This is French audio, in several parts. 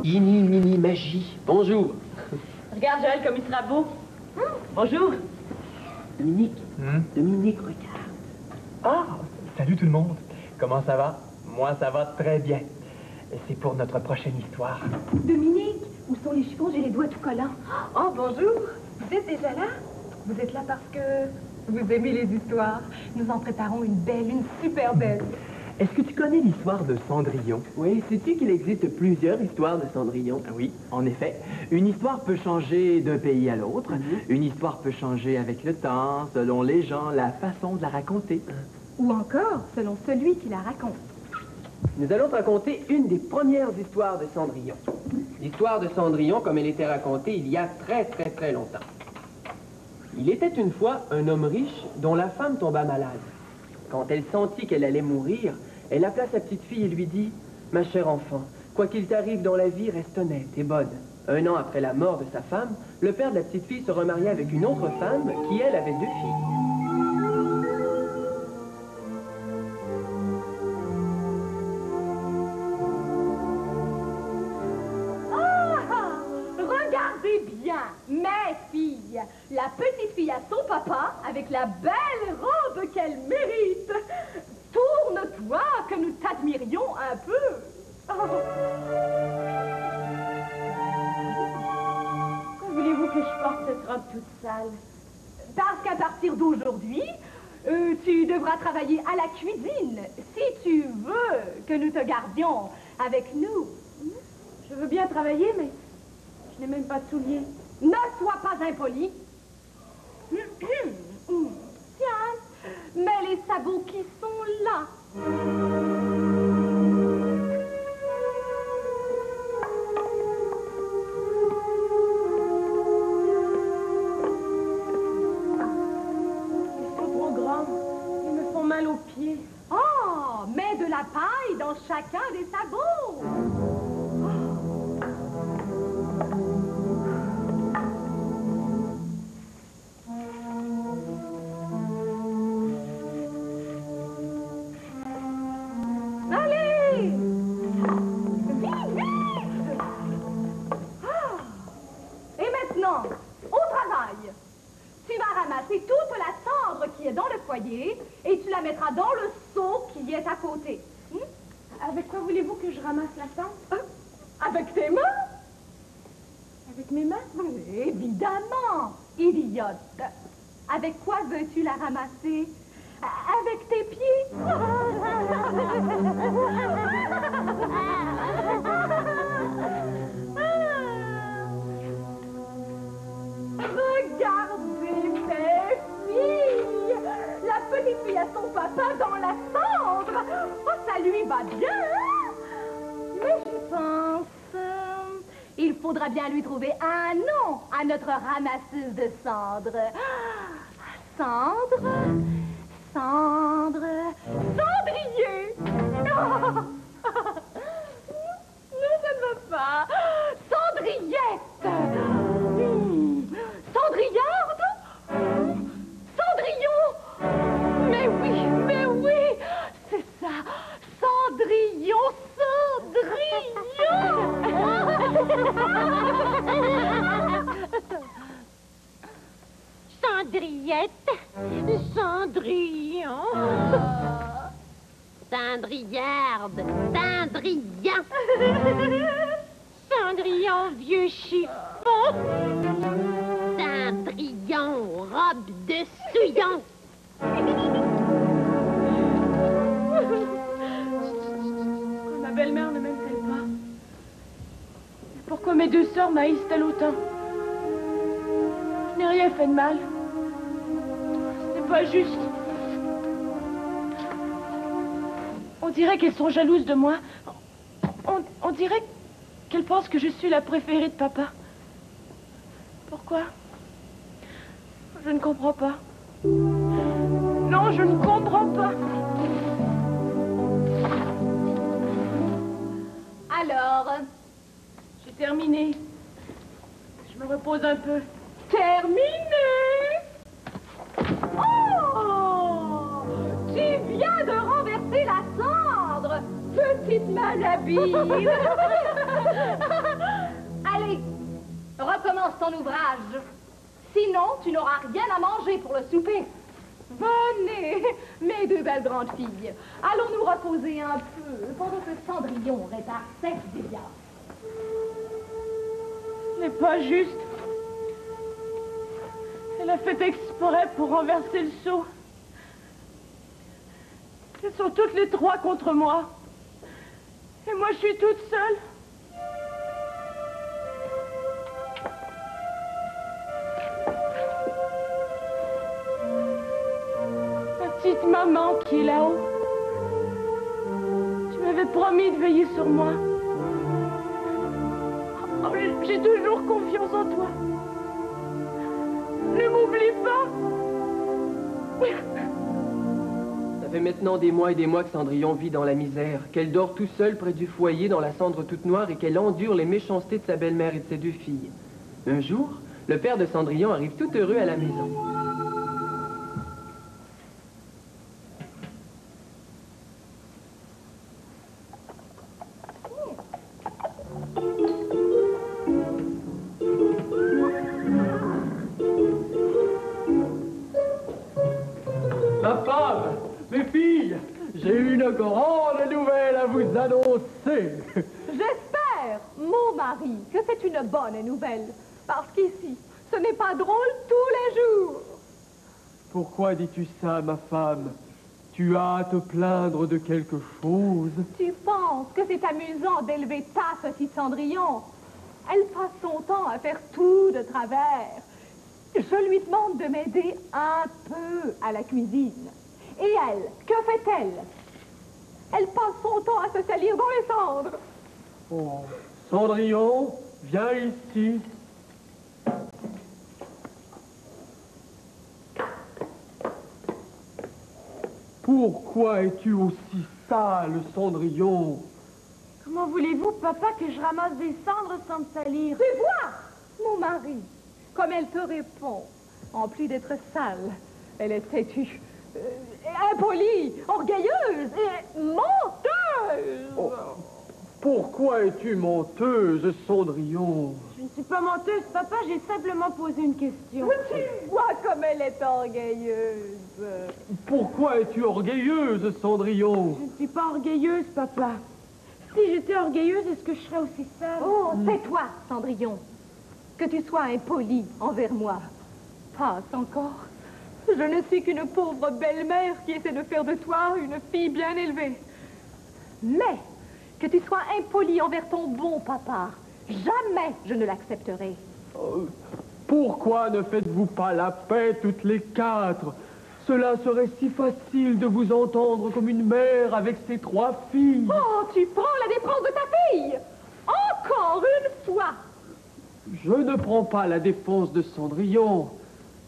Ini, mini, magie. Bonjour. Regarde, Joël, comme il sera beau. Bonjour. Dominique. Dominique, regarde. Ah, salut tout le monde. Comment ça va? Moi, ça va très bien. C'est pour notre prochaine histoire. Dominique, où sont les chiffons? J'ai les doigts tout collants. Oh, bonjour. Vous êtes déjà là? Vous êtes là parce que vous aimez les histoires. Nous en préparons une belle, une super belle. Est-ce que tu connais l'histoire de Cendrillon? Oui, sais-tu qu'il existe plusieurs histoires de Cendrillon? Oui, en effet. Une histoire peut changer d'un pays à l'autre. Une histoire peut changer avec le temps, selon les gens, la façon de la raconter. Ou encore, selon celui qui la raconte. Nous allons te raconter une des premières histoires de Cendrillon. L'histoire de Cendrillon, comme elle était racontée il y a très longtemps. Il était une fois un homme riche dont la femme tomba malade. Quand elle sentit qu'elle allait mourir, elle appela sa petite fille et lui dit « Ma chère enfant, quoi qu'il t'arrive dans la vie, reste honnête et bonne. » Un an après la mort de sa femme, le père de la petite fille se remaria avec une autre femme qui, elle, avait 2 filles. Regardez bien, mes filles. La petite fille a son papa avec la belle robe qu'elle mérite. Tourne-toi que nous t'admirions un peu. Pourquoi voulez-vous que je porte cette robe toute sale? Parce qu'à partir d'aujourd'hui, tu devras travailler à la cuisine si tu veux que nous te gardions avec nous. Je veux bien travailler, mais je n'ai même pas de souliers. Ne sois pas impoli. Tiens, mais les sabots qui sont là. Ils sont trop grands. Ils me font mal aux pieds. Oh, mets de la paille dans chacun des sabots. Et tu la mettras dans le seau qui est à côté. Avec quoi voulez-vous que je ramasse la cendre? Avec tes mains? Avec mes mains? Évidemment, idiote. Avec quoi veux-tu la ramasser? Avec tes pieds? Regardez mes filles! La petite fille a son papa dans la cendre! Oh, ça lui va bien, hein? Mais je pense... il faudra bien lui trouver un nom à notre ramasseuse de cendres. Cendre... Cendre... Cendrier! Non, ça ne va pas. Cendriette! Cendrillarde? Cendrillon? Mais oui, c'est ça. Cendrillon, Cendrillette, Cendrillon, Cendrillarde, Cendrillon, Cendrillon, vieux chiffon, Cendrillon, robe de souillon. Ma belle-mère ne m'aime-t-elle pas? Pourquoi mes 2 sœurs m'haïssent-elles autant? Je n'ai rien fait de mal. C'est pas juste. On dirait qu'elles sont jalouses de moi. On dirait qu'elles pensent que je suis la préférée de papa. Pourquoi? Je ne comprends pas. Non, je ne comprends pas. Alors, J'ai terminé. Je me repose un peu. Terminé! oh! Tu viens de renverser la cendre, petite malhabile. d'abord ton ouvrage. Sinon, tu n'auras rien à manger pour le souper. Venez, mes deux belles grandes filles. Allons nous reposer un peu pendant que Cendrillon répare ses dégâts. Ce n'est pas juste. Elle a fait exprès pour renverser le seau. Elles sont toutes les trois contre moi. Et moi, je suis toute seule. Ma petite maman qui est là-haut. Tu m'avais promis de veiller sur moi. Oh, j'ai toujours confiance en toi. Ne m'oublie pas. Ça fait maintenant des mois et des mois que Cendrillon vit dans la misère, qu'elle dort tout seule près du foyer dans la cendre toute noire et qu'elle endure les méchancetés de sa belle-mère et de ses deux filles. Un jour, le père de Cendrillon arrive tout heureux à la maison. Ma femme, mes filles, j'ai une grande nouvelle à vous annoncer. J'espère, mon mari, que c'est une bonne nouvelle. Parce qu'ici, ce n'est pas drôle tous les jours. Pourquoi dis-tu ça, ma femme? Tu as à te plaindre de quelque chose? Tu penses que c'est amusant d'élever ta petite Cendrillon? Elle passe son temps à faire tout de travers. Je lui demande de m'aider un peu à la cuisine. Et elle, que fait-elle? Elle passe son temps à se salir dans les cendres. Oh, Cendrillon, viens ici. Pourquoi es-tu aussi sale, Cendrillon? Comment voulez-vous, papa, que je ramasse des cendres sans me salir? Tu vois, mon mari, comme elle te répond. En plus d'être sale, elle est têtue, impolie, orgueilleuse et menteuse. Oh, pourquoi es-tu menteuse, Cendrillon? Je ne suis pas menteuse, papa, j'ai simplement posé une question. Tu vois comme elle est orgueilleuse. Pourquoi es-tu orgueilleuse, Cendrillon? Je ne suis pas orgueilleuse, papa. Si j'étais orgueilleuse, est-ce que je serais aussi sale? Oh, tais-toi, Cendrillon. Que tu sois impoli envers moi. Passe encore. Je ne suis qu'une pauvre belle-mère qui essaie de faire de toi une fille bien élevée. Mais que tu sois impoli envers ton bon papa, jamais je ne l'accepterai. Pourquoi ne faites-vous pas la paix toutes les quatre? Cela serait si facile de vous entendre comme une mère avec ses trois filles. Oh, tu prends la défense de ta fille. Encore une fois. Je ne prends pas la défense de Cendrillon.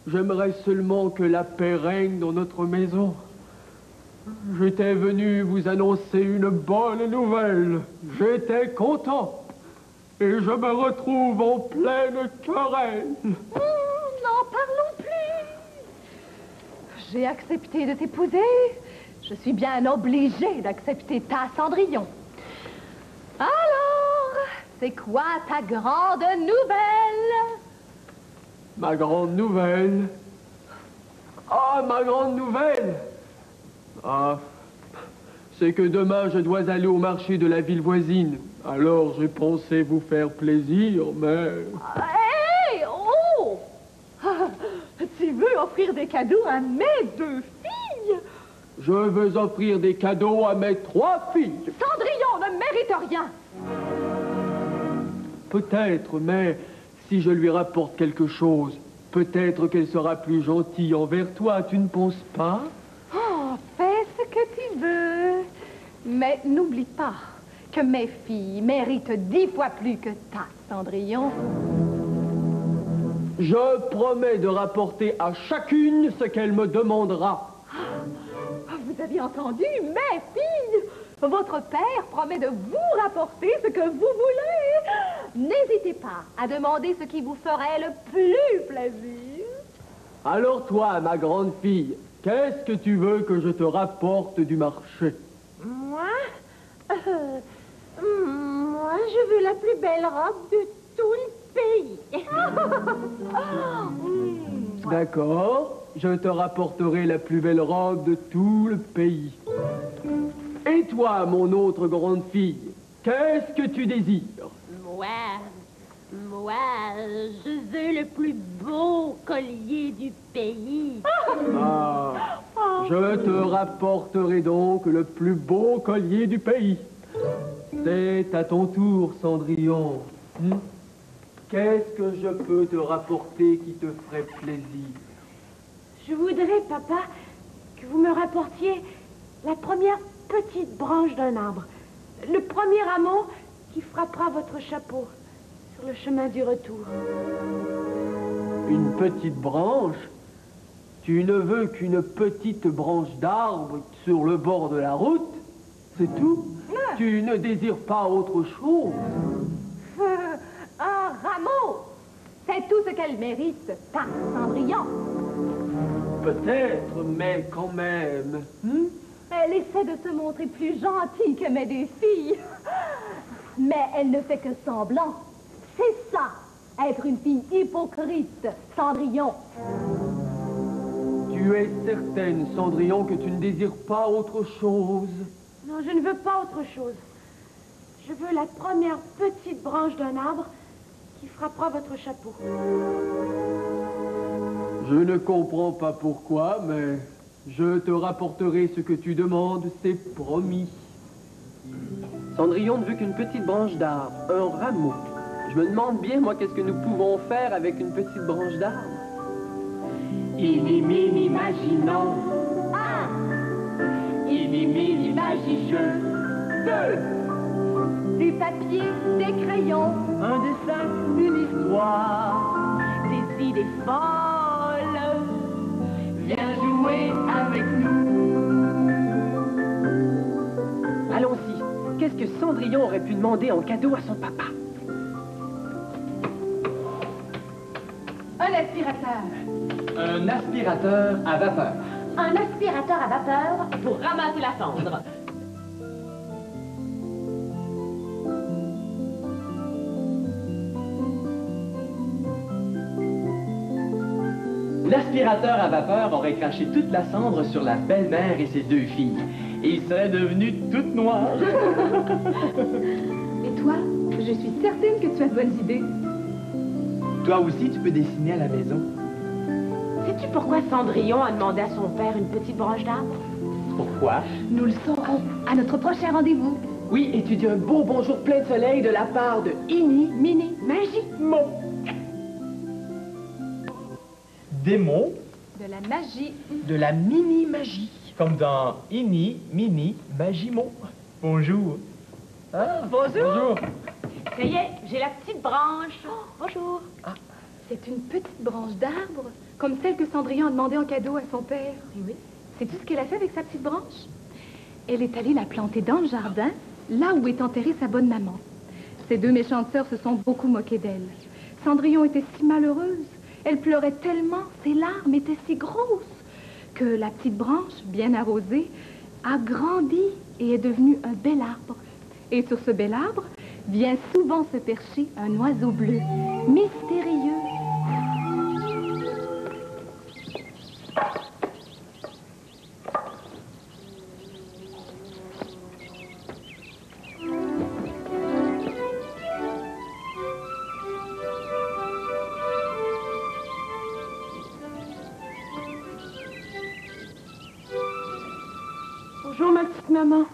J'aimerais seulement que la paix règne dans notre maison. J'étais venu vous annoncer une bonne nouvelle. J'étais content. Et je me retrouve en pleine querelle. N'en parlons plus. J'ai accepté de t'épouser. Je suis bien obligée d'accepter ta Cendrillon. Alors, c'est quoi ta grande nouvelle? Ma grande nouvelle. Ah, ma grande nouvelle. Ah, c'est que demain, je dois aller au marché de la ville voisine. Alors, j'ai pensé vous faire plaisir, mais... Hé! Oh! Tu veux offrir des cadeaux à mes deux filles? Je veux offrir des cadeaux à mes trois filles. Cendrillon ne mérite rien. Peut-être, mais si je lui rapporte quelque chose, peut-être qu'elle sera plus gentille envers toi, tu ne penses pas? Oh, fais ce que tu veux. Mais n'oublie pas que mes filles méritent 10 fois plus que ta, Cendrillon. Je promets de rapporter à chacune ce qu'elle me demandera. Vous avez entendu, mes filles? Votre père promet de vous rapporter ce que vous voulez. N'hésitez pas à demander ce qui vous ferait le plus plaisir. Alors toi, ma grande fille, qu'est-ce que tu veux que je te rapporte du marché? Moi, je veux la plus belle robe de tout le pays. D'accord, je te rapporterai la plus belle robe de tout le pays. Et toi, mon autre grande fille, qu'est-ce que tu désires? Moi, je veux le plus beau collier du pays. Ah, je te rapporterai donc le plus beau collier du pays. C'est à ton tour, Cendrillon. Qu'est-ce que je peux te rapporter qui te ferait plaisir? Je voudrais, papa, que vous me rapportiez la première petite branche d'un arbre. Le premier rameau qui frappera votre chapeau sur le chemin du retour. Une petite branche? Tu ne veux qu'une petite branche d'arbre sur le bord de la route? C'est tout? Tu ne désires pas autre chose? Un rameau! C'est tout ce qu'elle mérite, par Cendrillon. Peut-être, mais quand même. Elle essaie de se montrer plus gentille que mes deux filles. Mais elle ne fait que semblant. C'est ça, être une fille hypocrite, Cendrillon. Tu es certaine, Cendrillon, que tu ne désires pas autre chose? Non, je ne veux pas autre chose. Je veux la première petite branche d'un arbre qui frappera votre chapeau. Je ne comprends pas pourquoi, mais je te rapporterai ce que tu demandes, c'est promis. Cendrillon ne veut qu'une petite branche d'arbre, un rameau. Je me demande bien, moi, qu'est-ce que nous pouvons faire avec une petite branche d'arbre? Inimini, imaginons. Inimini, magicheux. Du papier, des crayons, Un dessin? une histoire. Des idées folles. Viens jouer avec nous. Allons-y. Qu'est-ce que Cendrillon aurait pu demander en cadeau à son papa? Un aspirateur. Un aspirateur à vapeur. Un aspirateur à vapeur. Pour ramasser la cendre. L'aspirateur à vapeur aurait craché toute la cendre sur la belle-mère et ses deux filles. Et il serait devenu toute noire. Et toi, je suis certaine que tu as de bonnes idées. Toi aussi, tu peux dessiner à la maison. Sais-tu pourquoi Cendrillon a demandé à son père une petite branche d'arbre? Pourquoi? Nous le saurons à notre prochain rendez-vous. Oui, et tu dis un beau bonjour plein de soleil de la part de Ini, Mini, Magie, Mo. Démon, De la magie. De la mini-magie. comme dans Ini, Mini, Magimon. Bonjour. Ah, Bonjour. Ça y est, j'ai la petite branche. Bonjour. C'est une petite branche d'arbre, comme celle que Cendrillon a demandé en cadeau à son père. Oui. Sais-tu ce qu'elle a fait avec sa petite branche? Elle est allée la planter dans le jardin, là où est enterrée sa bonne maman. Ses deux méchantes sœurs se sont beaucoup moquées d'elle. Cendrillon était si malheureuse. Elle pleurait tellement, ses larmes étaient si grosses, que la petite branche, bien arrosée, a grandi et est devenue un bel arbre. Et sur ce bel arbre vient souvent se percher un oiseau bleu, mystérieux. Bonjour, ma petite maman.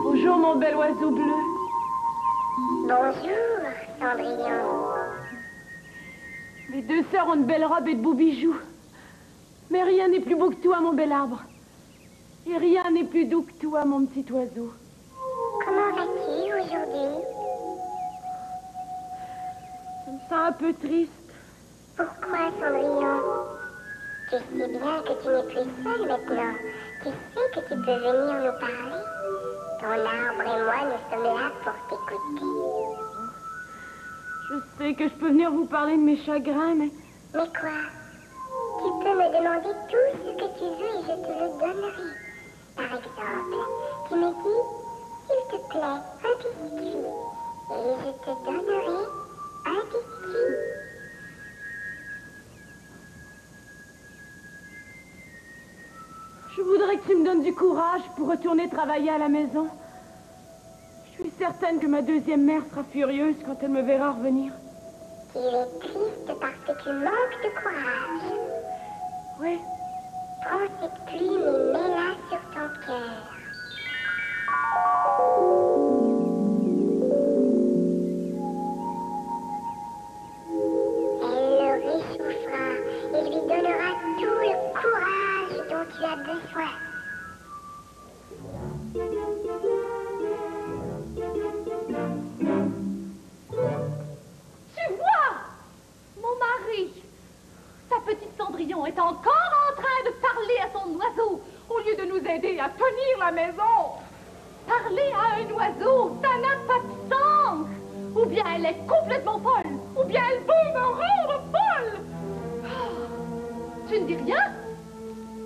Bonjour, mon bel oiseau bleu. Bonjour, Cendrillon. Mes deux sœurs ont de belles robes et de beaux bijoux. Mais rien n'est plus beau que toi, mon bel arbre. Et rien n'est plus doux que toi, mon petit oiseau. Comment vas-tu aujourd'hui? Je me sens un peu triste. Pourquoi, Cendrillon? Tu sais bien que tu n'es plus seule maintenant. Tu sais que tu peux venir nous parler. Ton arbre et moi, nous sommes là pour t'écouter. Je sais que je peux venir vous parler de mes chagrins, mais Mais quoi? Tu peux me demander tout ce que tu veux et je te le donnerai. Par par exemple. Tu me dis, s'il te plaît, un biscuit. Et je te donnerai un biscuit. Je voudrais que tu me donnes du courage pour retourner travailler à la maison. Je suis certaine que ma deuxième mère sera furieuse quand elle me verra revenir. Tu es triste parce que tu manques de courage. Oui. Prends cette plume et mets-la sur ton cœur. Elle le réchauffera et lui donnera tout le courage dont tu as besoin. Tu vois, mon mari, sa petite Cendrillon est encore en train de parler à son oiseau au lieu de nous aider à tenir la maison. Parler à un oiseau, ça n'a pas de sens. Ou bien elle est complètement folle, ou bien elle veut me rendre folle. Oh, tu ne dis rien?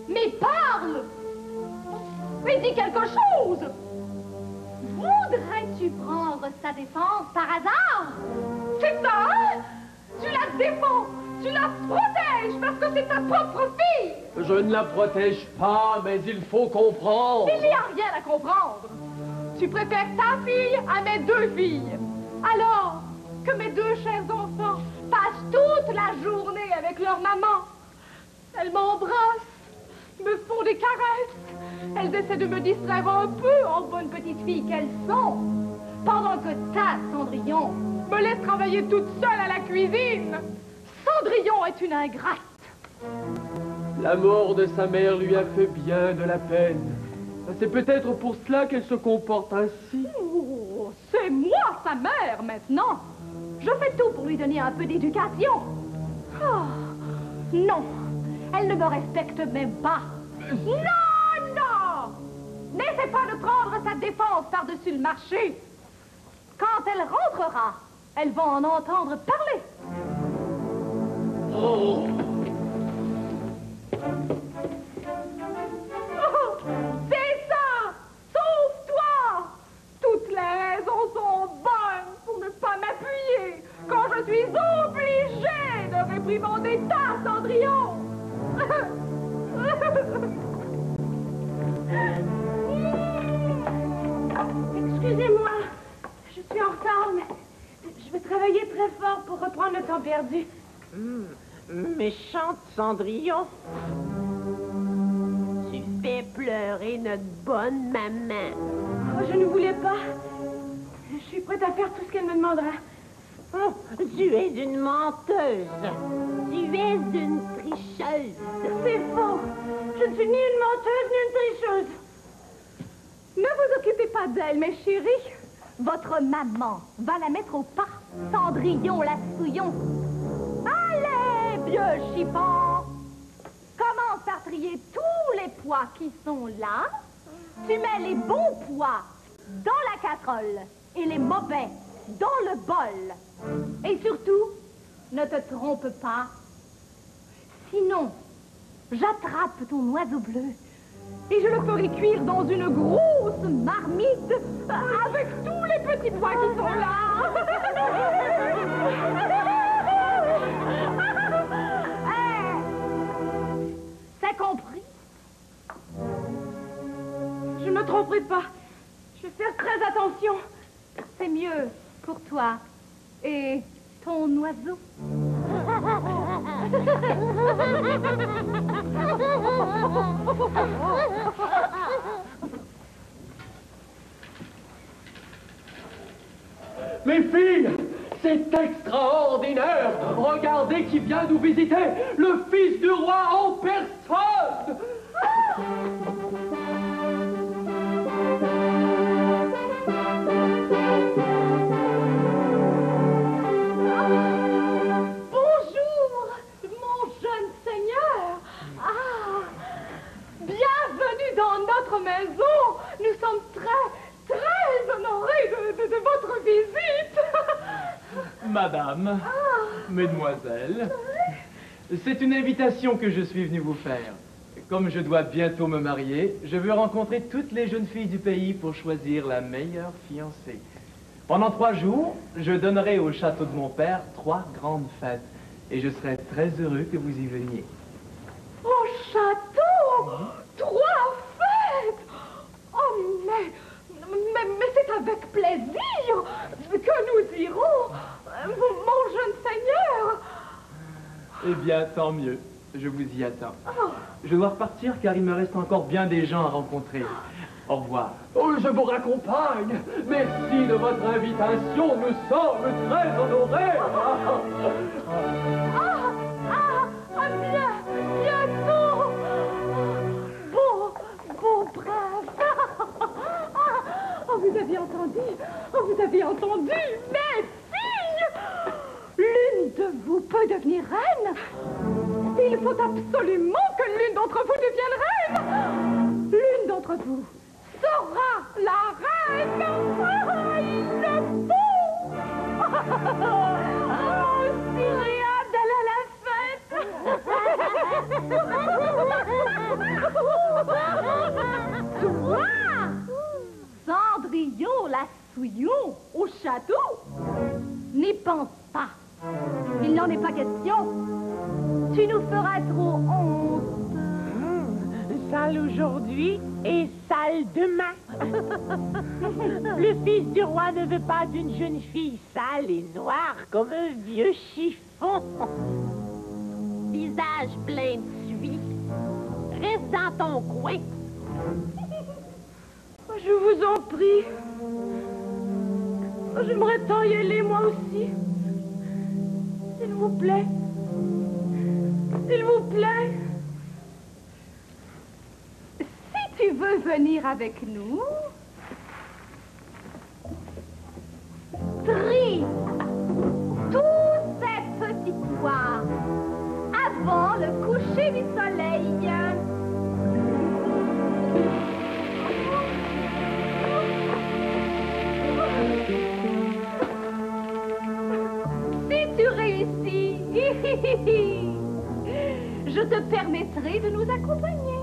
Mais parle! Mais dis quelque chose! Voudrais-tu prendre sa défense par hasard? C'est ça, hein? Tu la défends, tu la protèges parce que c'est ta propre fille! Je ne la protège pas, mais il faut comprendre. Il n'y a rien à comprendre. Tu préfères ta fille à mes deux filles. Alors que mes deux chers enfants passent toute la journée avec leur maman. Elles m'embrassent, me font des caresses. Elles essaient de me distraire un peu en bonnes petites filles qu'elles sont. Pendant que ta Cendrillon me laisse travailler toute seule à la cuisine. Cendrillon est une ingrate. La mort de sa mère lui a fait bien de la peine. C'est peut-être pour cela qu'elle se comporte ainsi. Oh, c'est moi sa mère maintenant. Je fais tout pour lui donner un peu d'éducation. Oh, non, elle ne me respecte même pas. Non, non! N'essaie pas de prendre sa défense par-dessus le marché. Quand elle rentrera, elles vont en entendre parler. Oh. C'est ça! Sauve-toi! Toutes les raisons sont bonnes pour ne pas m'appuyer quand je suis obligée de réprimander ta Cendrillon! Excusez-moi, je suis en retard, mais je vais travailler très fort pour reprendre le temps perdu. Méchante Cendrillon. Tu fais pleurer notre bonne maman. Oh, je ne voulais pas. Je suis prête à faire tout ce qu'elle me demandera. Oh, tu es une menteuse. Tu es une tricheuse. C'est faux. Je ne suis ni une menteuse ni une tricheuse. Ne vous occupez pas d'elle, mes chéris. Votre maman va la mettre au pas. Cendrillon, la souillon. Allez, vieux chiffon. Commence par trier tous les pois qui sont là. Tu mets les bons pois dans la casserole et les mauvais dans le bol. Et surtout, ne te trompe pas. Sinon, j'attrape ton oiseau bleu et je le ferai cuire dans une grosse marmite avec tous les petits pois qui sont là. Hey, c'est compris? Je ne me tromperai pas. Je vais faire très attention. C'est mieux pour toi et ton oiseau. Mes filles, c'est extraordinaire. Regardez qui vient nous visiter. Le fils du roi en personne. Bonjour, mon jeune seigneur. Ah, bienvenue dans notre maison. Nous sommes très honorés de votre visite. Madame, mesdemoiselles, c'est une invitation que je suis venu vous faire. Comme je dois bientôt me marier, je veux rencontrer toutes les jeunes filles du pays pour choisir la meilleure fiancée. Pendant 3 jours, je donnerai au château de mon père 3 grandes fêtes. Et je serai très heureux que vous y veniez. Au château 3 fêtes. Oh, mais c'est avec plaisir que nous irons, mon jeune seigneur. Eh bien, tant mieux. Je vous y attends. Je dois repartir car il me reste encore bien des gens à rencontrer. Au revoir. Oh, je vous raccompagne. Merci de votre invitation. Nous sommes très honorés. Bientôt. Bon prince. Oh, vous avez entendu? Oh, vous avez entendu? Mes filles! L'une de vous peut devenir reine. Il faut absolument que l'une d'entre vous devienne reine. L'une d'entre vous sera la reine. Ah, il le faut. Oh, si j'ai hâte d'aller à la fête. Toi, Cendrillon la Souillon, au château? N'y pense pas. Il n'en est pas question. Tu nous feras trop honte. Sale aujourd'hui et sale demain. Le fils du roi ne veut pas d'une jeune fille sale et noire comme un vieux chiffon. Visage plein de suie. Reste dans ton coin. Je vous en prie. J'aimerais tant y aller, moi aussi. S'il vous plaît. S'il vous plaît. Si tu veux venir avec nous, trie tous ces petits toits avant le coucher du soleil. Si tu réussis, je te permettrai de nous accompagner.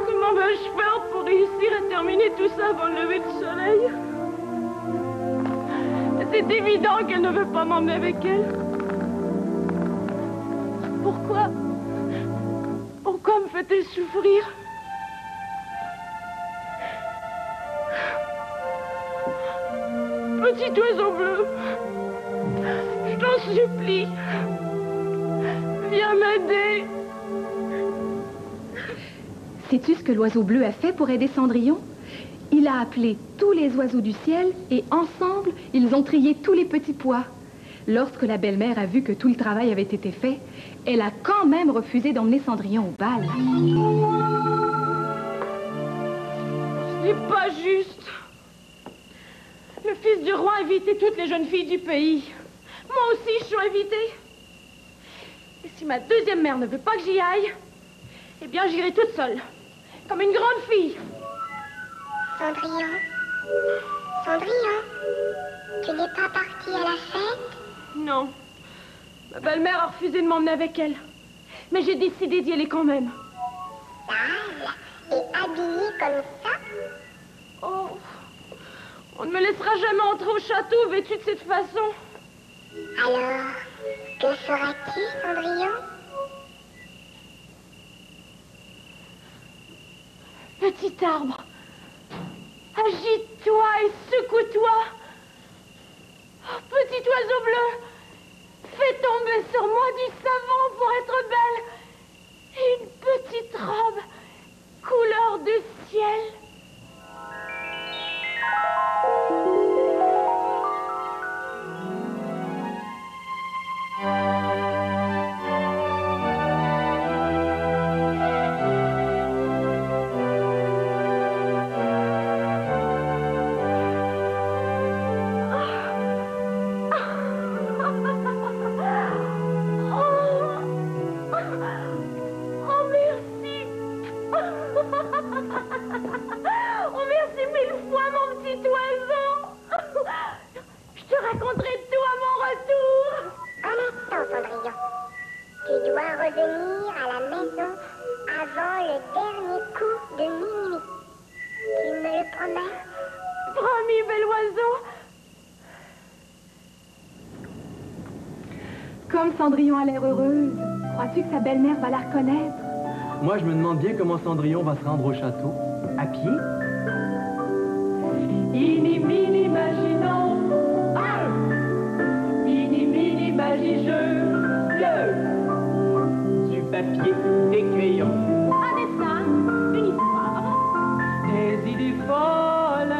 Comment vais-je faire pour réussir à terminer tout ça avant le lever du soleil? C'est évident qu'elle ne veut pas m'emmener avec elle. Pourquoi me fait-elle souffrir? Petit oiseau bleu, je t'en supplie, viens m'aider. Sais-tu ce que l'oiseau bleu a fait pour aider Cendrillon? Il a appelé tous les oiseaux du ciel et ensemble, ils ont trié tous les petits pois. Lorsque la belle-mère a vu que tout le travail avait été fait, elle a quand même refusé d'emmener Cendrillon au bal. Ce n'est pas juste. Le fils du roi a invité toutes les jeunes filles du pays. Moi aussi, je suis invitée. Et si ma deuxième mère ne veut pas que j'y aille, eh bien, j'irai toute seule, comme une grande fille. Cendrillon, Cendrillon, tu n'es pas partie à la fête? Non. Ma belle-mère a refusé de m'emmener avec elle. Mais j'ai décidé d'y aller quand même. Sale et habillée comme ça? Oh, on ne me laissera jamais entrer au château vêtue de cette façon. Alors, que feras-tu, Cendrillon? Petit arbre, agite-toi et secoue-toi. Oh, petit oiseau bleu, fais tomber sur moi du savon pour être belle. Et une petite robe couleur de ciel. Oh, merci. bel oiseau. Comme Cendrillon a l'air heureuse, crois-tu que sa belle-mère va la reconnaître? Moi, je me demande bien comment Cendrillon va se rendre au château. À pied? Mini, mini, maginons. Mini, mini, magijeux. Du papier, des crayons. Un dessin, une histoire. Des idées folles.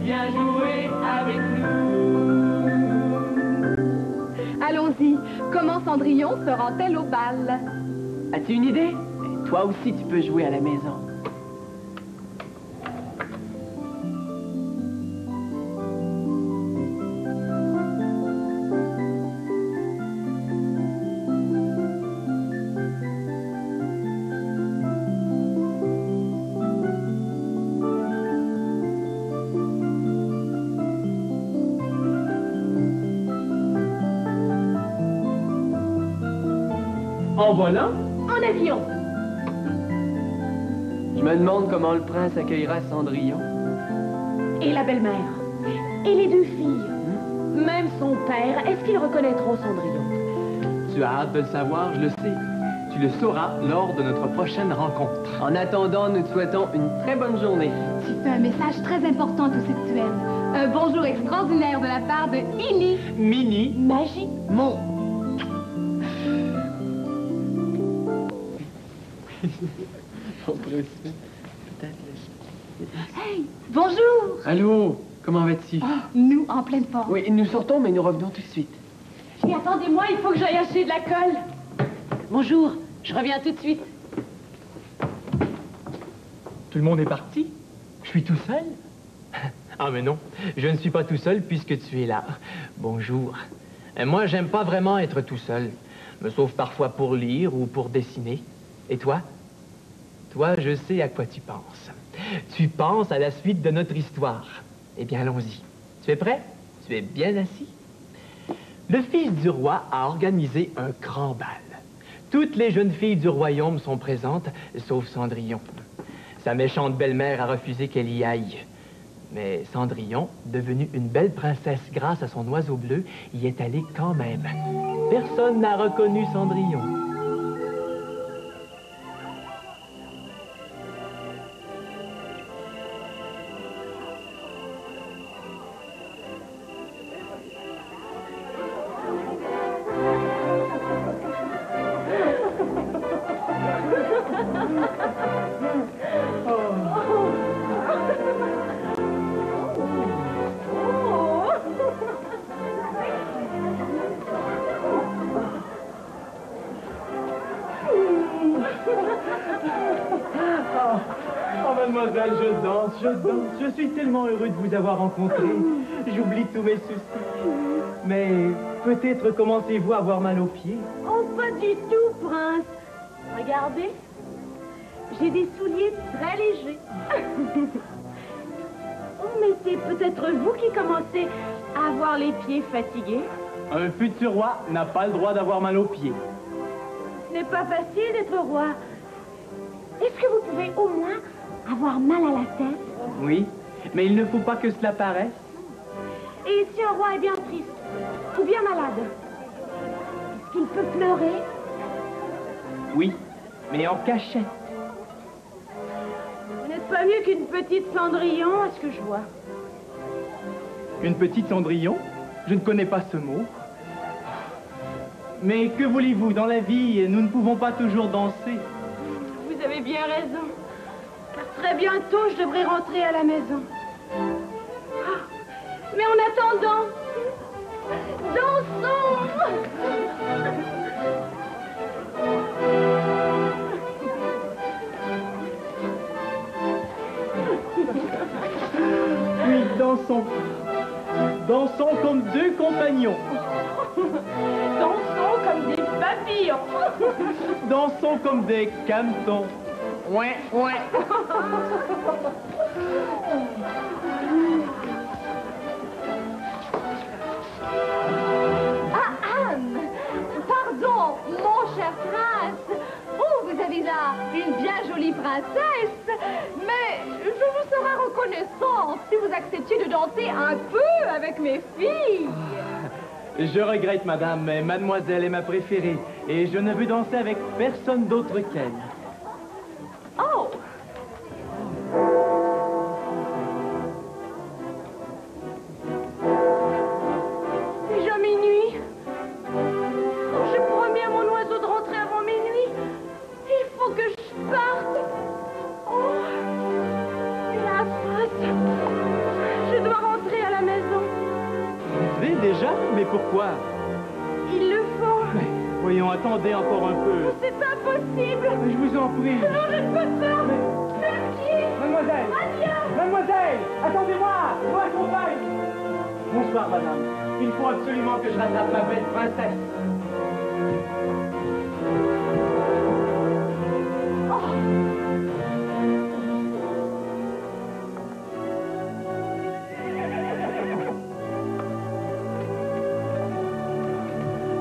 Viens jouer avec nous. Allons-y, comment Cendrillon se rend-elle au bal? As-tu une idée? Toi aussi, tu peux jouer à la maison. En volant? En avion. Je me demande comment le prince accueillera Cendrillon. Et la belle-mère. Et les deux filles. Même son père. Est-ce qu'ils reconnaîtront Cendrillon? Tu as hâte de le savoir, je le sais. Tu le sauras lors de notre prochaine rencontre. En attendant, nous te souhaitons une très bonne journée. Tu fais un message très important à tous ceux que tu aimes. Un bonjour extraordinaire de la part de Ini. Mini. Magie. Mon. Hey, bonjour. Allô, comment vas-tu? Nous, en pleine forme. Oui, nous sortons, mais nous revenons tout de suite. Mais attendez-moi, il faut que j'aille acheter de la colle. Bonjour, je reviens tout de suite. Tout le monde est parti? Je suis tout seul? Ah, mais non, je ne suis pas tout seul puisque tu es là. Bonjour. Moi, j'aime pas vraiment être tout seul, sauf parfois pour lire ou pour dessiner. Et toi? Toi, je sais à quoi tu penses. Tu penses à la suite de notre histoire. Eh bien, allons-y. Tu es prêt? Tu es bien assis? Le fils du roi a organisé un grand bal. Toutes les jeunes filles du royaume sont présentes, sauf Cendrillon. Sa méchante belle-mère a refusé qu'elle y aille. Mais Cendrillon, devenue une belle princesse grâce à son oiseau bleu, y est allée quand même. Personne n'a reconnu Cendrillon. Oh, mademoiselle, je danse. Je suis tellement heureux de vous avoir rencontré. J'oublie tous mes soucis. Mais peut-être commencez-vous à avoir mal aux pieds? Oh, pas du tout, prince. Regardez, j'ai des souliers très légers. Oh, mais c'est peut-être vous qui commencez à avoir les pieds fatigués. Un futur roi n'a pas le droit d'avoir mal aux pieds. Ce n'est pas facile d'être roi. Est-ce que vous pouvez au moins avoir mal à la tête? Oui, mais il ne faut pas que cela paraisse. Et si un roi est bien triste ou bien malade, est-ce qu'il peut pleurer? Oui, mais en cachette. Vous n'êtes pas mieux qu'une petite Cendrillon, à ce que je vois. Une petite Cendrillon? Je ne connais pas ce mot. Mais que voulez-vous, dans la vie, nous ne pouvons pas toujours danser. Vous avez bien raison. Car très bientôt, je devrais rentrer à la maison. Ah, mais en attendant, dansons! Oui, dansons. Dansons comme deux compagnons. Dansons comme des papillons. Dansons comme des canetons. Ouais, ouais. Ah, Anne! Pardon, mon cher prince. Oh, vous avez là une bien jolie princesse, mais je vous serai reconnaissant demande si vous acceptiez de danser un peu avec mes filles. Je regrette, madame, mais mademoiselle est ma préférée. Et je ne veux danser avec personne d'autre qu'elle. Oh! Déjà minuit. J'ai promis à mon oiseau de rentrer avant minuit. Il faut que je parte. Oh! La faute. Je dois rentrer à la maison. Mais déjà? Mais pourquoi? Il le faut. Mais, voyons, attendez encore un peu. C'est impossible. Mais je vous en prie. Non, je ne peux pas. Merci. Mademoiselle! Adieu. Mademoiselle! Attendez-moi! Je vous accompagne! Bonsoir, madame. Il faut absolument que je rattrape ma belle princesse.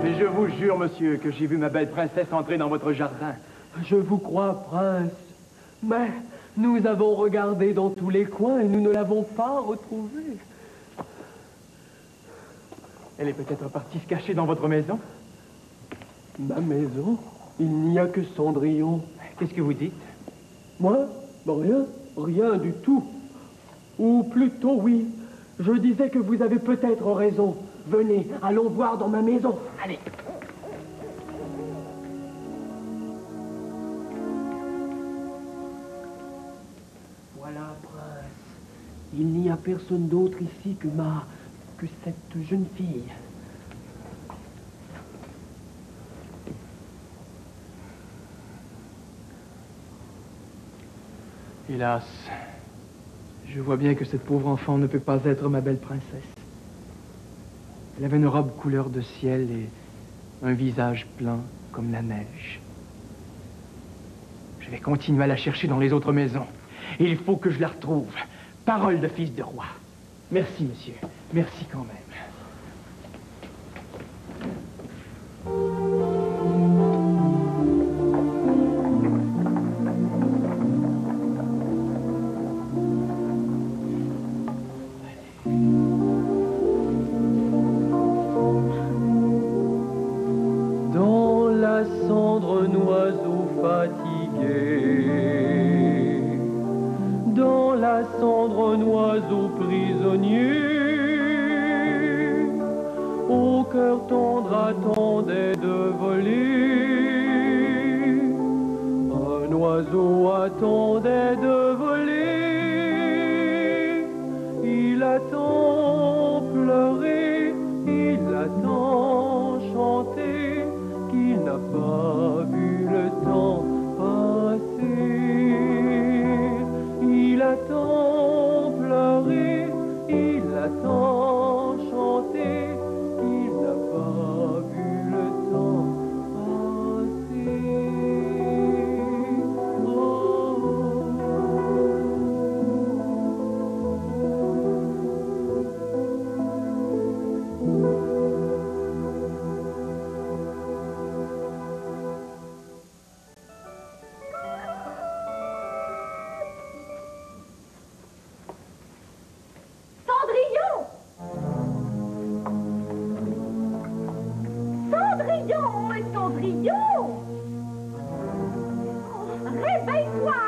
Mais je vous jure, monsieur, que j'ai vu ma belle princesse entrer dans votre jardin. Je vous crois, prince. Mais nous avons regardé dans tous les coins et nous ne l'avons pas retrouvée. Elle est peut-être partie se cacher dans votre maison? Ma maison? Il n'y a que Cendrillon. Qu'est-ce que vous dites? Moi? Rien, rien du tout. Ou plutôt, oui. Je disais que vous avez peut-être raison. Venez, allons voir dans ma maison. Allez. Voilà, prince. Il n'y a personne d'autre ici que cette jeune fille. Hélas, je vois bien que cette pauvre enfant ne peut pas être ma belle princesse. Elle avait une robe couleur de ciel et un visage plein comme la neige. Je vais continuer à la chercher dans les autres maisons. Il faut que je la retrouve. Parole de fils de roi. Merci, monsieur. Merci quand même. Dans la cendre, un oiseau fatigué. Dans la cendre, un oiseau prisonnier. Au cœur tendre attendait de voler. Un oiseau attendait de voler. Il attend pleurer, il attend chanter, qu'il n'a pas vu le temps passer. Il attend pleurer, il attend chanter, qu'il n'a pas vu le temps passer. Cendrillon! Cendrillon! Où est Cendrillon? Réveille-toi!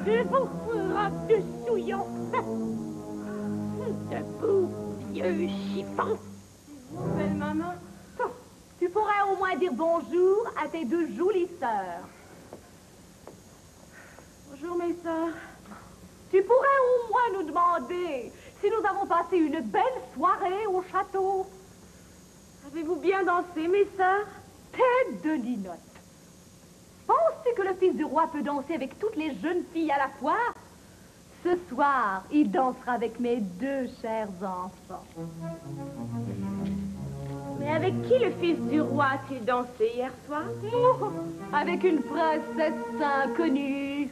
Je vous frappe de souillon. Debout, vieux chiffon. Belle maman. Tu pourrais au moins dire bonjour à tes deux jolies sœurs. Bonjour, mes sœurs. Tu pourrais au moins nous demander si nous avons passé une belle soirée au château. Avez-vous bien dansé, mes sœurs? Tête de linotte. Penses-tu que le fils du roi peut danser avec toutes les jeunes filles à la fois? Ce soir, il dansera avec mes deux chers enfants. Mais avec qui le fils du roi a-t-il dansé hier soir? Oh, avec une princesse inconnue.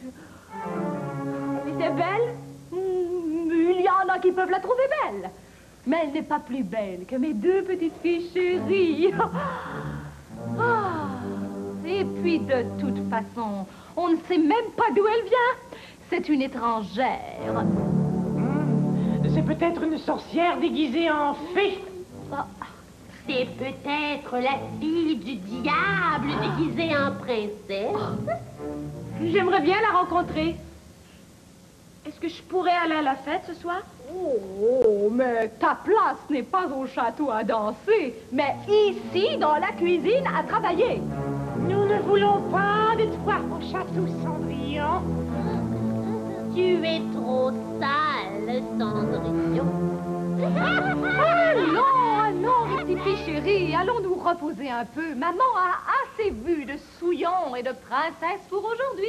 Elle était belle? Il y en a qui peuvent la trouver belle. Mais elle n'est pas plus belle que mes deux petites filles chéries. Ah, et puis, de toute façon, on ne sait même pas d'où elle vient. C'est une étrangère. peut-être une sorcière déguisée en fée. Oh, c'est peut-être la fille du diable déguisée en princesse. J'aimerais bien la rencontrer. Est-ce que je pourrais aller à la fête ce soir? Oh, mais ta place n'est pas au château à danser, mais ici, dans la cuisine, à travailler. Nous ne voulons pas de toi au château Cendrillon. Tu es trop sale, Cendrillon. Allons, Recipe chérie, allons nous reposer un peu. Maman a assez vu de souillons et de princesses pour aujourd'hui.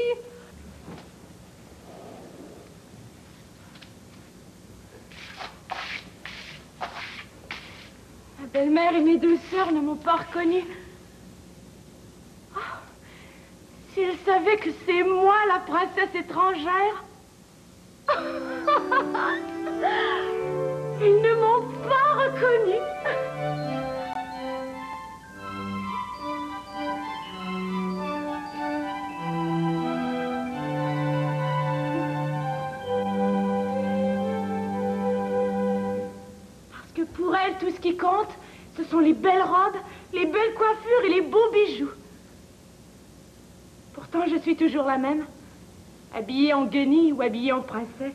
Ma belle-mère et mes deux sœurs ne m'ont pas reconnue. Oh, si elles savaient que c'est moi, la princesse étrangère. Ils ne m'ont pas reconnue. Parce que pour elles, tout ce qui compte, ce sont les belles robes, les belles coiffures et les beaux bijoux. Pourtant, je suis toujours la même, habillée en guenille ou habillée en princesse.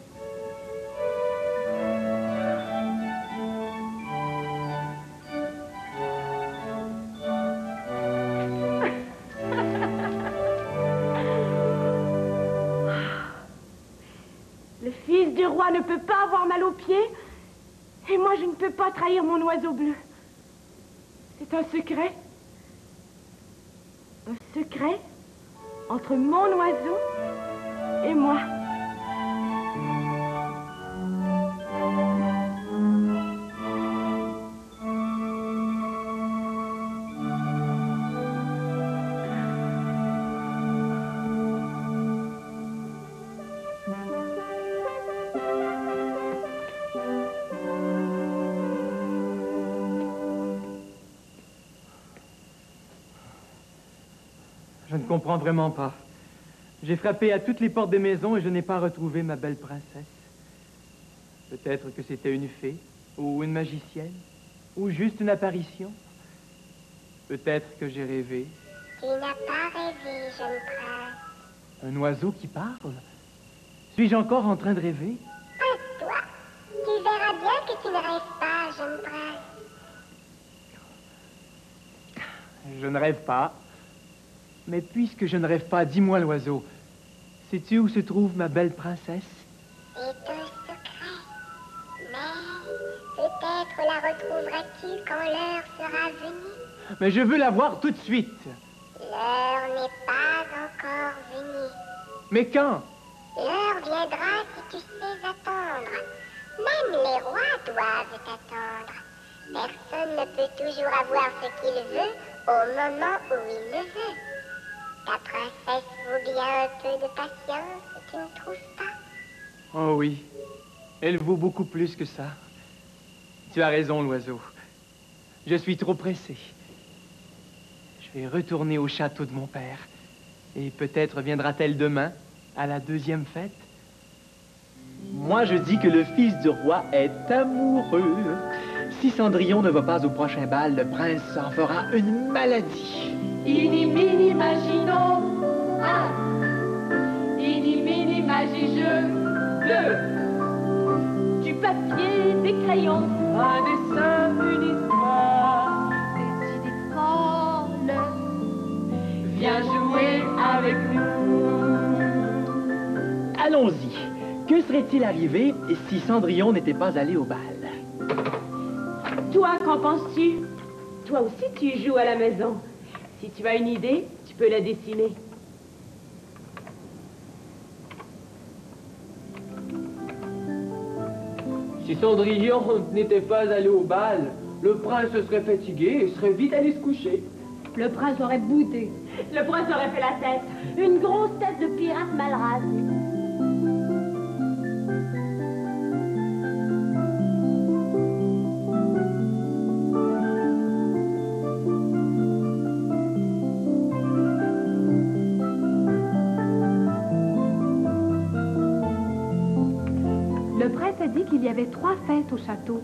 Le fils du roi ne peut pas avoir mal aux pieds, et moi je ne peux pas trahir mon oiseau bleu. C'est un secret. Un secret entre mon oiseau et moi. Je ne comprends vraiment pas. J'ai frappé à toutes les portes des maisons et je n'ai pas retrouvé ma belle princesse. Peut-être que c'était une fée, ou une magicienne, ou juste une apparition. Peut-être que j'ai rêvé. Tu n'as pas rêvé, jeune prince. Un oiseau qui parle? Suis-je encore en train de rêver? Toi, tu verras bien que tu ne rêves pas, jeune prince. Je ne rêve pas. Mais puisque je ne rêve pas, dis-moi, l'oiseau, sais-tu où se trouve ma belle princesse? C'est un secret. Mais peut-être la retrouveras-tu quand l'heure sera venue. Mais je veux la voir tout de suite. L'heure n'est pas encore venue. Mais quand? L'heure viendra si tu sais attendre. Même les rois doivent attendre. Personne ne peut toujours avoir ce qu'il veut au moment où il le veut. Ta princesse vaut bien un peu de patience, tu ne trouves pas? Oh oui, elle vaut beaucoup plus que ça. Tu as raison, l'oiseau. Je suis trop pressé. Je vais retourner au château de mon père. Et peut-être viendra-t-elle demain, à la deuxième fête. Moi, je dis que le fils du roi est amoureux. Si Cendrillon ne va pas au prochain bal, le prince en fera une maladie. Ini, mini, maginons. Ah. Ini, mini, magie-jeu. Du papier, des crayons. Un dessin, une histoire. Des idées folles. Viens jouer avec nous. Allons-y. Que serait-il arrivé si Cendrillon n'était pas allé au bal? Toi, qu'en penses-tu? Toi aussi, tu joues à la maison. Si tu as une idée, tu peux la dessiner. Si Cendrillon n'était pas allé au bal, le prince se serait fatigué et serait vite allé se coucher. Le prince aurait boudé. Le prince aurait fait la tête. Une grosse tête de pirate mal rasée. Le prince a dit qu'il y avait 3 fêtes au château.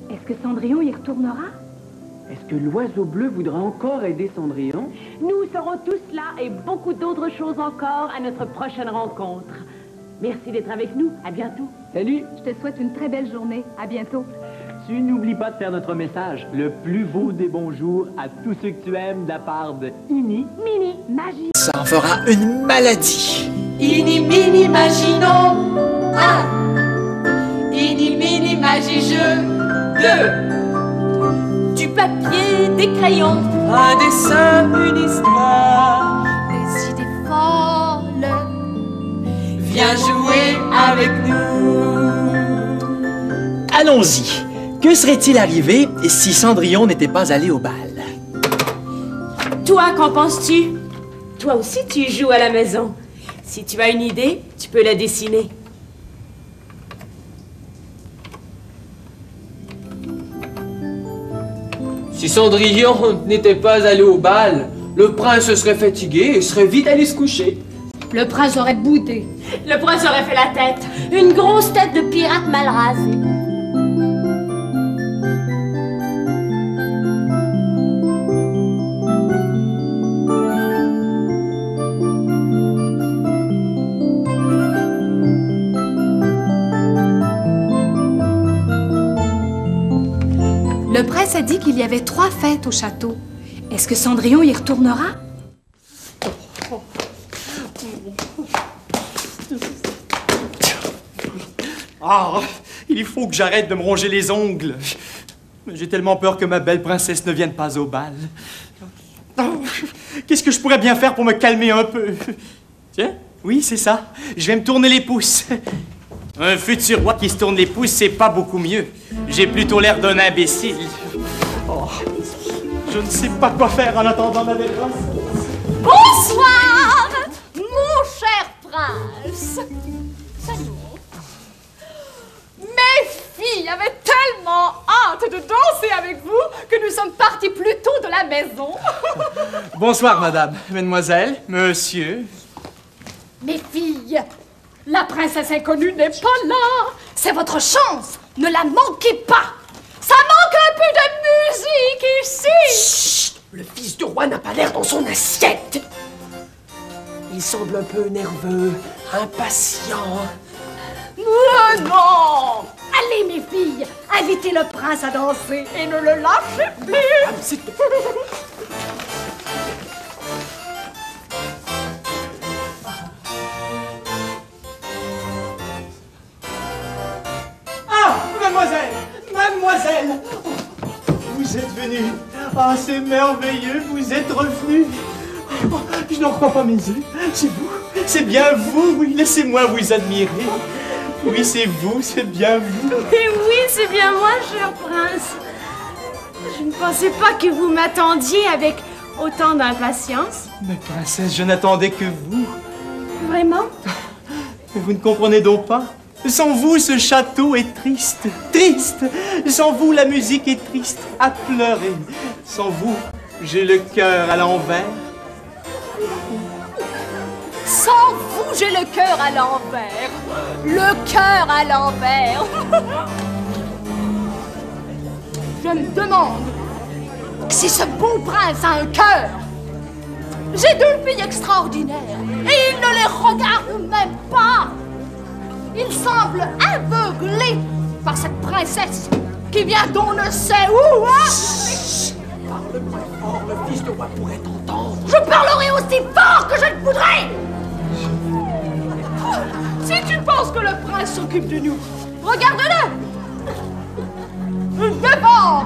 Est-ce que Cendrillon y retournera? Est-ce que l'oiseau bleu voudra encore aider Cendrillon? Nous serons tous là et beaucoup d'autres choses encore à notre prochaine rencontre. Merci d'être avec nous. À bientôt. Salut! Je te souhaite une très belle journée. À bientôt. Tu n'oublies pas de faire notre message, le plus beau des bonjours à tous ceux que tu aimes de la part de Ini, Mini, magie. Ça en fera une maladie. Ini, mini, magie, non. 1. Ini, mini, magie, jeu. 2. Du papier, des crayons. Un dessin, une histoire. Des idées folles. Viens jouer avec nous. Allons-y. Que serait-il arrivé si Cendrillon n'était pas allé au bal? Toi, qu'en penses-tu? Toi aussi, tu joues à la maison. Si tu as une idée, tu peux la dessiner. Si Cendrillon n'était pas allé au bal, le prince se serait fatigué et serait vite allé se coucher. Le prince aurait boudé. Le prince aurait fait la tête. Une grosse tête de pirate mal rasée. Le prince a dit qu'il y avait 3 fêtes au château. Est-ce que Cendrillon y retournera? Ah, il faut que j'arrête de me ronger les ongles. J'ai tellement peur que ma belle princesse ne vienne pas au bal. Qu'est-ce que je pourrais bien faire pour me calmer un peu? Tiens, oui, c'est ça. Je vais me tourner les pouces. Un futur roi qui se tourne les pouces, c'est pas beaucoup mieux. J'ai plutôt l'air d'un imbécile. Oh, je ne sais pas quoi faire en attendant ma belle princesse. Bonsoir, mon cher prince. Salut. Mes filles avaient tellement hâte de danser avec vous que nous sommes partis plus tôt de la maison. Bonsoir, madame, mademoiselle, monsieur. Mes filles, la princesse inconnue n'est pas là. C'est votre chance. Ne la manquez pas. Ça manque un peu de musique ici. Chut! Le fils du roi n'a pas l'air dans son assiette. Il semble un peu nerveux, impatient. Mais non. Allez, mes filles, invitez le prince à danser et ne le lâchez plus. Ah, mademoiselle, mademoiselle, vous êtes venue. Ah, c'est merveilleux, vous êtes revenue. Oh, je n'en crois pas mes yeux. C'est vous, c'est bien vous, oui, laissez-moi vous admirer. Oui, c'est vous, c'est bien vous. Mais oui, c'est bien moi, cher prince. Je ne pensais pas que vous m'attendiez avec autant d'impatience. Mais princesse, je n'attendais que vous. Vraiment? Mais vous ne comprenez donc pas? Sans vous, ce château est triste, triste. Sans vous, la musique est triste, à pleurer. Sans vous, j'ai le cœur à l'envers. Sans vous, j'ai le cœur à l'envers. Le cœur à l'envers. Je me demande si ce beau prince a un cœur. J'ai 2 filles extraordinaires et il ne les regarde même pas. Il semble aveuglé par cette princesse qui vient d'on ne sait où, hein? Chut! Parle moins fort, le fils de roi pourrait t'entendre. Je parlerai aussi fort que je le voudrais. Si tu penses que le prince s'occupe de nous, regarde-le. Une dévore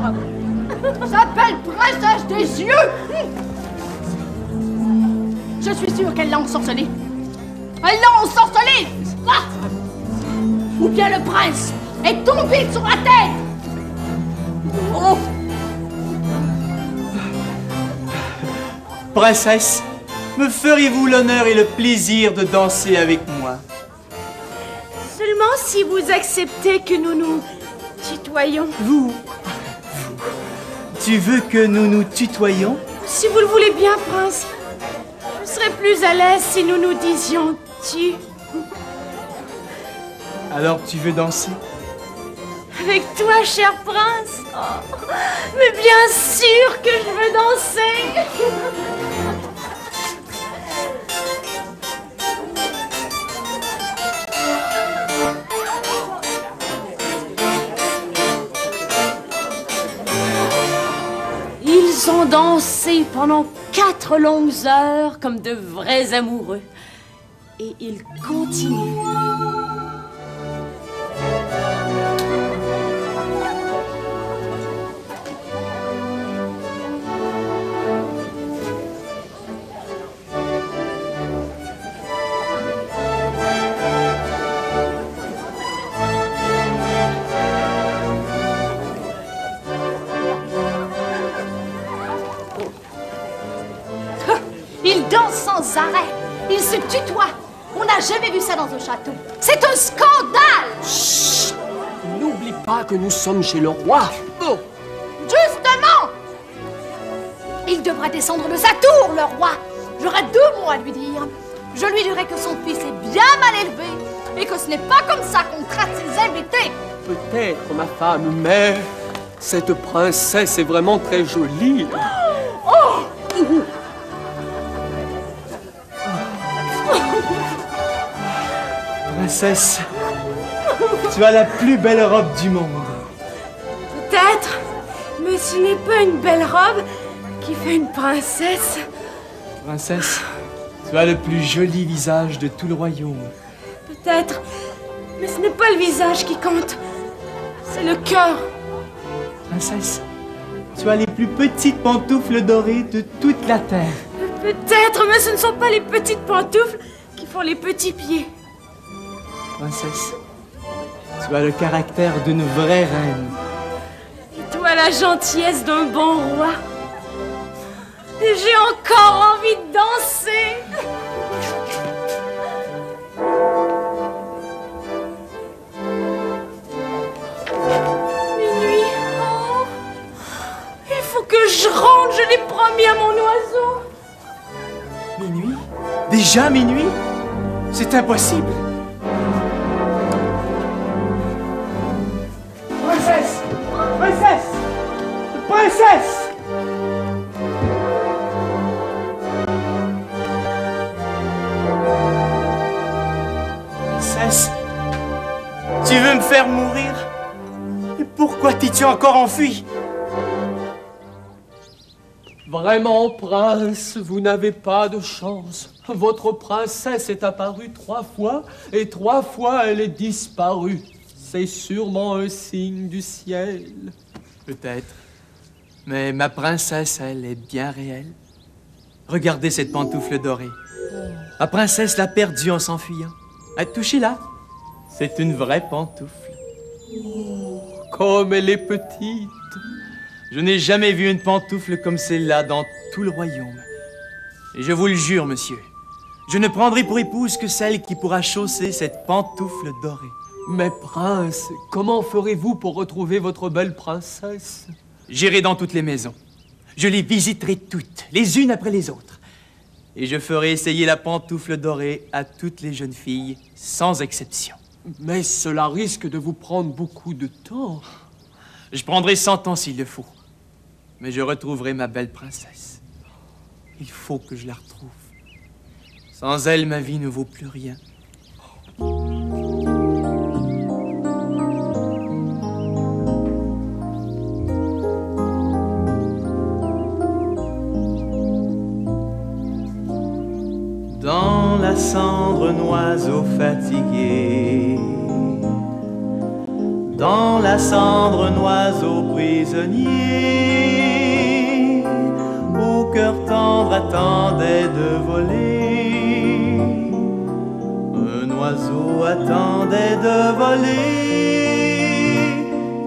s'appelle princesse des yeux. Je suis sûre qu'elle l'a ensorcelée. Elle l'a ensorcelée. Ah! Ou bien le prince est tombé sur la tête. Oh. Princesse, me feriez-vous l'honneur et le plaisir de danser avec moi? Seulement si vous acceptez que nous nous tutoyons. Vous? Tu veux que nous nous tutoyions? Si vous le voulez bien, prince. Je serais plus à l'aise si nous nous disions tu. Alors tu veux danser? Avec toi, cher prince. Oh, mais bien sûr que je veux danser. Ils ont dansé pendant 4 longues heures comme de vrais amoureux. Et ils continuent. Ils dansent sans arrêt. Ils se tutoient. On n'a jamais vu ça dans un château. C'est un scandale. Chut! N'oublie pas que nous sommes chez le roi. Oh. Justement! Il devrait descendre de sa tour, le roi. J'aurais 2 mots à lui dire. Je lui dirai que son fils est bien mal élevé et que ce n'est pas comme ça qu'on traite ses invités. Peut-être, ma femme, mais cette princesse est vraiment très jolie. Oh! Princesse, tu as la plus belle robe du monde. Peut-être, mais ce n'est pas une belle robe qui fait une princesse. Princesse, tu as le plus joli visage de tout le royaume. Peut-être, mais ce n'est pas le visage qui compte, c'est le cœur. Princesse, tu as les plus petites pantoufles dorées de toute la terre. Peut-être, mais ce ne sont pas les petites pantoufles qui font les petits pieds. Princesse, tu as le caractère d'une vraie reine. Et toi, la gentillesse d'un bon roi. Et j'ai encore envie de danser. Minuit. Oh. Il faut que je rentre, je l'ai promis à mon oiseau. Minuit? Déjà minuit? C'est impossible. Princesse! Princesse! Princesse! Princesse, tu veux me faire mourir? Et pourquoi t'es-tu encore enfui? Vraiment, prince, vous n'avez pas de chance. Votre princesse est apparue 3 fois et 3 fois elle est disparue. C'est sûrement un signe du ciel. Peut-être. Mais ma princesse, elle, est bien réelle. Regardez cette pantoufle dorée. Ma princesse l'a perdue en s'enfuyant. Touchez-la. C'est une vraie pantoufle. Oh, comme elle est petite. Je n'ai jamais vu une pantoufle comme celle-là dans tout le royaume. Et je vous le jure, monsieur, je ne prendrai pour épouse que celle qui pourra chausser cette pantoufle dorée. Mais prince, comment ferez-vous pour retrouver votre belle princesse? J'irai dans toutes les maisons. Je les visiterai toutes, les unes après les autres. Et je ferai essayer la pantoufle dorée à toutes les jeunes filles, sans exception. Mais cela risque de vous prendre beaucoup de temps. Je prendrai 100 ans s'il le faut. Mais je retrouverai ma belle princesse. Il faut que je la retrouve. Sans elle, ma vie ne vaut plus rien. Dans la cendre, un oiseau fatigué. Dans la cendre, un oiseau prisonnier, au cœur tendre attendait de voler. Un oiseau attendait de voler.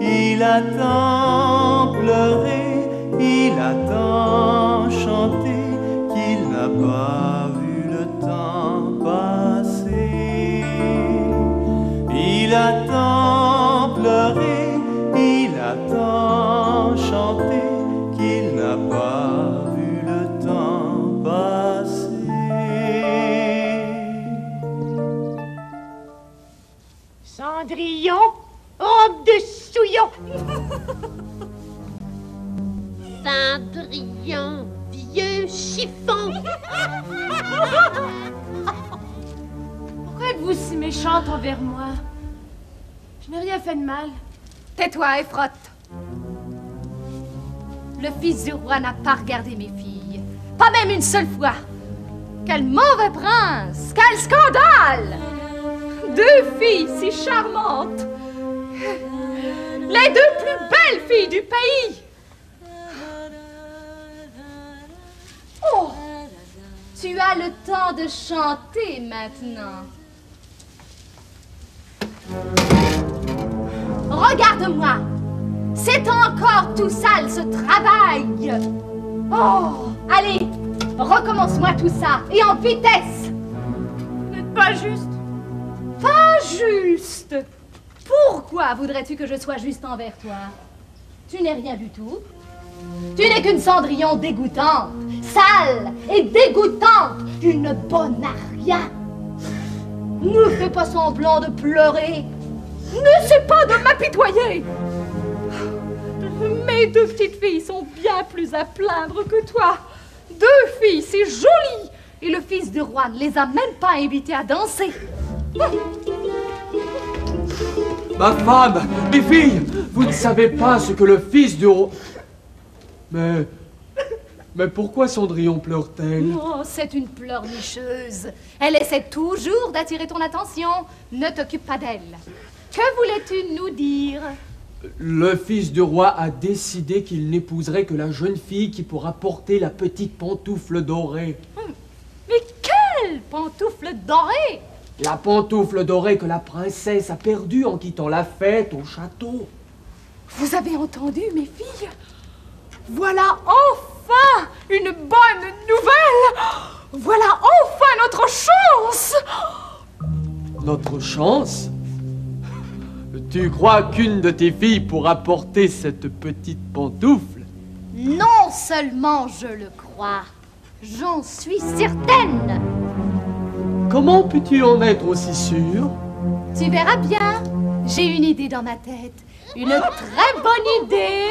Il a tant pleuré, il a tant chanté qu'il n'a pas vu le temps passer. Il a tant pleuré, il a tant chanté qu'il n'a pas vu le temps passer. Cendrillon, robe de souillure. Cendrillon, vieux chiffon. Pourquoi êtes-vous si méchante envers moi? Je n'ai rien fait de mal. Tais-toi et frotte. Le fils du roi n'a pas regardé mes filles. Pas même une seule fois. Quel mauvais prince! Quel scandale! 2 filles si charmantes. Les 2 plus belles filles du pays. Oh! Tu as le temps de chanter maintenant. Regarde-moi. C'est encore tout sale, ce travail. Oh! Allez, recommence-moi tout ça, et en vitesse. Vous n'êtes pas juste. Pas juste. Pourquoi voudrais-tu que je sois juste envers toi? Tu n'es rien du tout. Tu n'es qu'une Cendrillon dégoûtante, sale et dégoûtante, une bonne aria. Ne fais pas semblant de pleurer. N'essaie pas de m'apitoyer. Mes 2 petites filles sont bien plus à plaindre que toi. 2 filles si jolies. Et le fils du roi ne les a même pas invitées à danser. Ma femme, mes filles, vous ne savez pas ce que le fils du roi... Mais pourquoi Cendrillon pleure-t-elle? Oh, c'est une pleurnicheuse. Elle essaie toujours d'attirer ton attention. Ne t'occupe pas d'elle. Que voulais-tu nous dire? Le fils du roi a décidé qu'il n'épouserait que la jeune fille qui pourra porter la petite pantoufle dorée. Mais quelle pantoufle dorée? La pantoufle dorée que la princesse a perdue en quittant la fête au château. Vous avez entendu, mes filles? Voilà enfin une bonne nouvelle! Voilà enfin notre chance! Notre chance? Tu crois qu'une de tes filles pourra porter cette petite pantoufle? Non seulement je le crois, j'en suis certaine. Comment peux-tu en être aussi sûre? Tu verras bien. J'ai une idée dans ma tête. Une très bonne idée.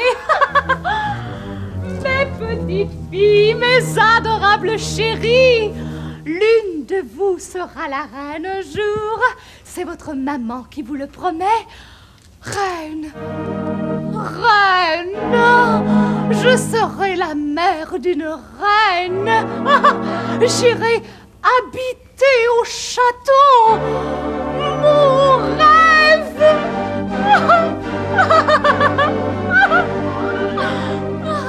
Mes petites filles, mes adorables chéries, l'une de vous sera la reine un jour. C'est votre maman qui vous le promet. Reine, reine, je serai la mère d'une reine. J'irai habiter au château. Mon rêve.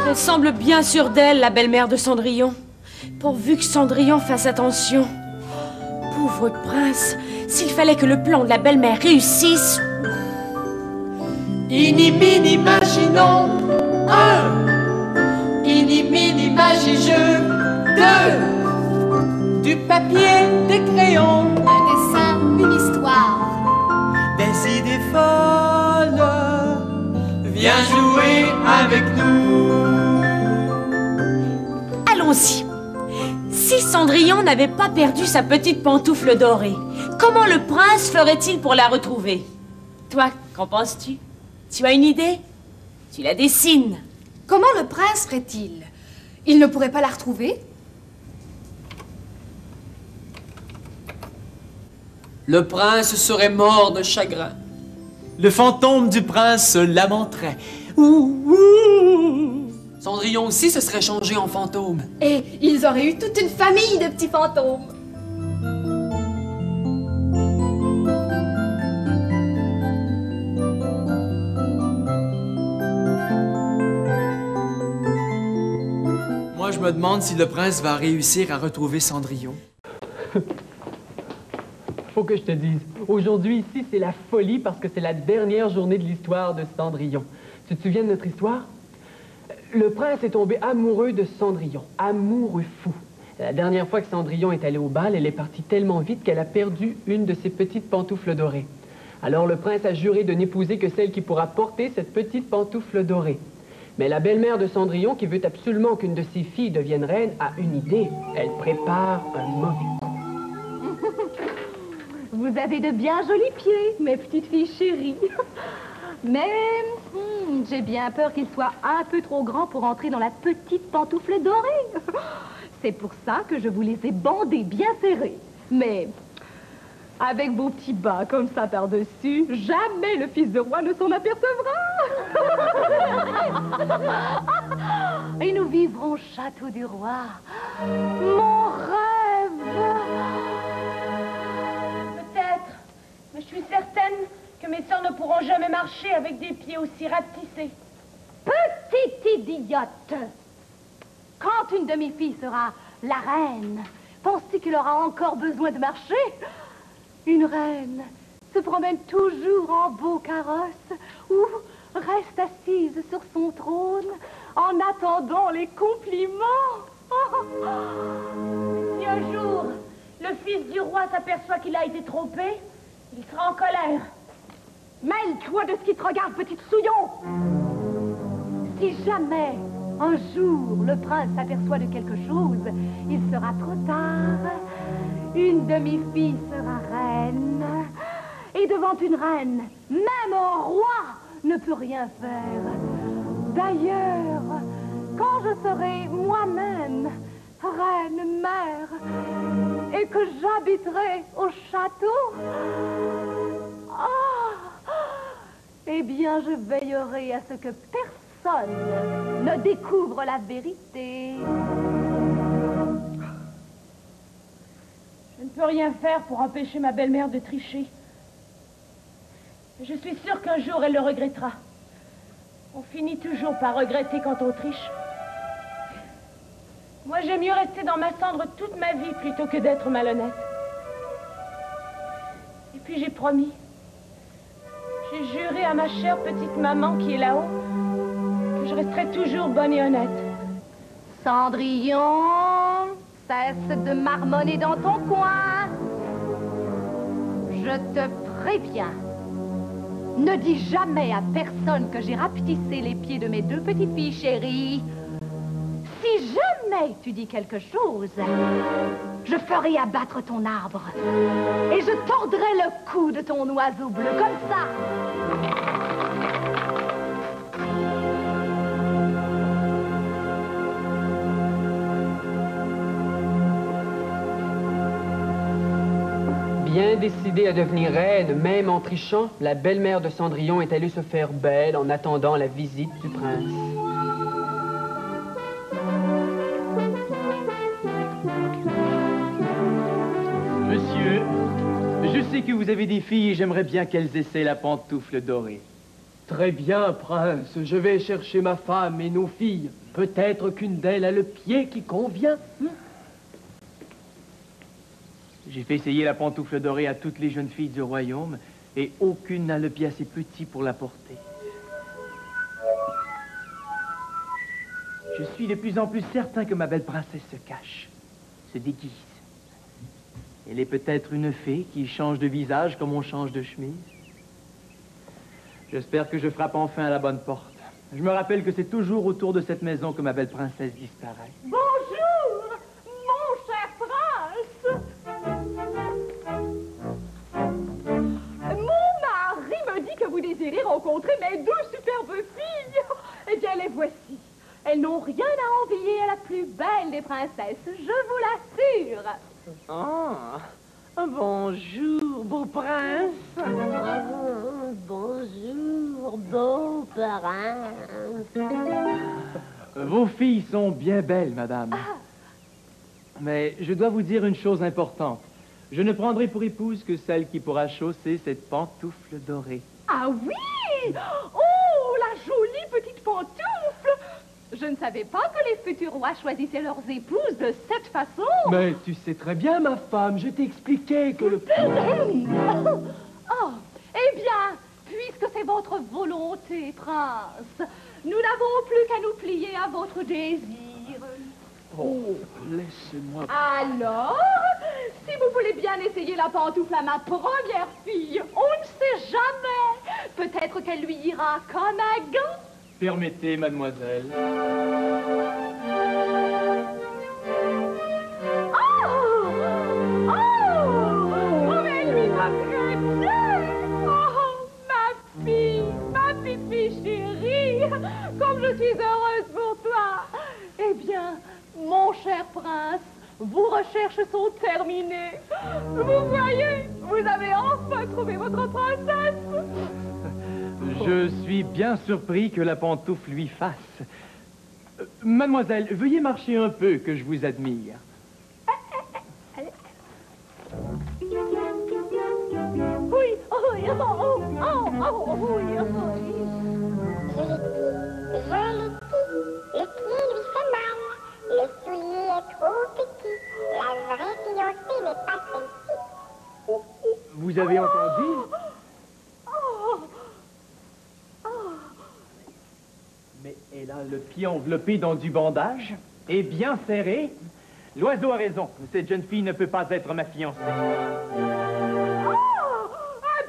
Elle semble bien sûre d'elle, la belle-mère de Cendrillon. Pourvu que Cendrillon fasse attention. Pauvre prince, s'il fallait que le plan de la belle-mère réussisse. Inimini imaginons 1. Inimini magie-jeu 2. Du papier, des crayons, un dessin, une histoire. Des idées folles. Viens jouer avec nous. Allons-y. Si Cendrillon n'avait pas perdu sa petite pantoufle dorée, comment le prince ferait-il pour la retrouver? Toi, qu'en penses-tu? Tu as une idée? Tu la dessines. Comment le prince ferait-il? Il ne pourrait pas la retrouver? Le prince serait mort de chagrin. Le fantôme du prince se lamenterait. Ouh, ouh. Cendrillon aussi se serait changé en fantôme. Et ils auraient eu toute une famille de petits fantômes. Moi, je me demande si le prince va réussir à retrouver Cendrillon. Faut que je te dise, aujourd'hui ici, c'est la folie parce que c'est la dernière journée de l'histoire de Cendrillon. Tu te souviens de notre histoire? Le prince est tombé amoureux de Cendrillon, amoureux fou. La dernière fois que Cendrillon est allée au bal, elle est partie tellement vite qu'elle a perdu une de ses petites pantoufles dorées. Alors le prince a juré de n'épouser que celle qui pourra porter cette petite pantoufle dorée. Mais la belle-mère de Cendrillon, qui veut absolument qu'une de ses filles devienne reine, a une idée. Elle prépare un mauvais coup. Vous avez de bien jolis pieds, mes petites filles chéries. Mais j'ai bien peur qu'il soit un peu trop grand pour entrer dans la petite pantoufle dorée. C'est pour ça que je vous les ai bandés bien serrés. Mais avec vos petits bas comme ça par-dessus, jamais le fils de roi ne s'en apercevra. Et nous vivrons au château du roi. Mon rêve. Peut-être, mais je suis certaine que mes sœurs ne pourront jamais marcher avec des pieds aussi rapetissés. Petite idiote! Quand une demi-fille sera la reine, penses-tu qu'elle aura encore besoin de marcher? Une reine se promène toujours en beau carrosse ou reste assise sur son trône en attendant les compliments. Si un jour, le fils du roi s'aperçoit qu'il a été trompé, il sera en colère. Mêle-toi de ce qui te regarde, petite souillon! Si jamais, un jour, le prince s'aperçoit de quelque chose, il sera trop tard. Une demi-fille sera reine. Et devant une reine, même un roi ne peut rien faire. D'ailleurs, quand je serai moi-même reine mère et que j'habiterai au château, eh bien, je veillerai à ce que personne ne découvre la vérité. Je ne peux rien faire pour empêcher ma belle-mère de tricher. Je suis sûre qu'un jour, elle le regrettera. On finit toujours par regretter quand on triche. Moi, j'aime mieux rester dans ma cendre toute ma vie plutôt que d'être malhonnête. Et puis, j'ai promis. J'ai juré à ma chère petite maman qui est là-haut que je resterai toujours bonne et honnête. Cendrillon, cesse de marmonner dans ton coin. Je te préviens. Ne dis jamais à personne que j'ai rapetissé les pieds de mes deux petites filles chéries. Si jamais tu dis quelque chose, je ferai abattre ton arbre et je tordrai le cou de ton oiseau bleu comme ça. Bien décidée à devenir reine, même en trichant, la belle-mère de Cendrillon est allée se faire belle en attendant la visite du prince. Monsieur, je sais que vous avez des filles et j'aimerais bien qu'elles essaient la pantoufle dorée. Très bien, prince. Je vais chercher ma femme et nos filles. Peut-être qu'une d'elles a le pied qui convient. J'ai fait essayer la pantoufle dorée à toutes les jeunes filles du royaume et aucune n'a le pied assez petit pour la porter. Je suis de plus en plus certain que ma belle princesse se cache, se déguise. Elle est peut-être une fée qui change de visage comme on change de chemise. J'espère que je frappe enfin à la bonne porte. Je me rappelle que c'est toujours autour de cette maison que ma belle princesse disparaît. Bonjour, mon cher prince. Mon mari me dit que vous désirez rencontrer mes deux superbes filles. Eh bien, les voici. Elles n'ont rien à envier à la plus belle des princesses, je vous l'assure. Bonjour, beau prince. Bonjour, beau prince. Vos filles sont bien belles, madame. Mais je dois vous dire une chose importante. Je ne prendrai pour épouse que celle qui pourra chausser cette pantoufle dorée. Ah oui! Oh, la jolie petite pantoufle! Je ne savais pas que les futurs rois choisissaient leurs épouses de cette façon. Mais tu sais très bien, ma femme, je t'ai expliqué que le... Oh, eh bien, puisque c'est votre volonté, prince, nous n'avons plus qu'à nous plier à votre désir. Oh, laissez-moi... Alors, si vous voulez bien essayer la pantoufle à ma première fille, on ne sait jamais. Peut-être qu'elle lui ira comme un gant. Permettez, mademoiselle. Oh, mais elle lui va très bien. Oh, ma chéri, comme je suis heureuse pour toi. Eh bien, mon cher prince, vos recherches sont terminées. Vous voyez, vous avez enfin trouvé votre princesse. Je suis bien surpris que la pantoufle lui fasse. Mademoiselle, veuillez marcher un peu, que je vous admire. Oui, oui, oui, oui. Le pied lui fait mal. Le soulier est trop petit. La vraie fiancée n'est pas celle-ci. Vous avez entendu? Mais elle a le pied enveloppé dans du bandage et bien serré. L'oiseau a raison. Cette jeune fille ne peut pas être ma fiancée. Un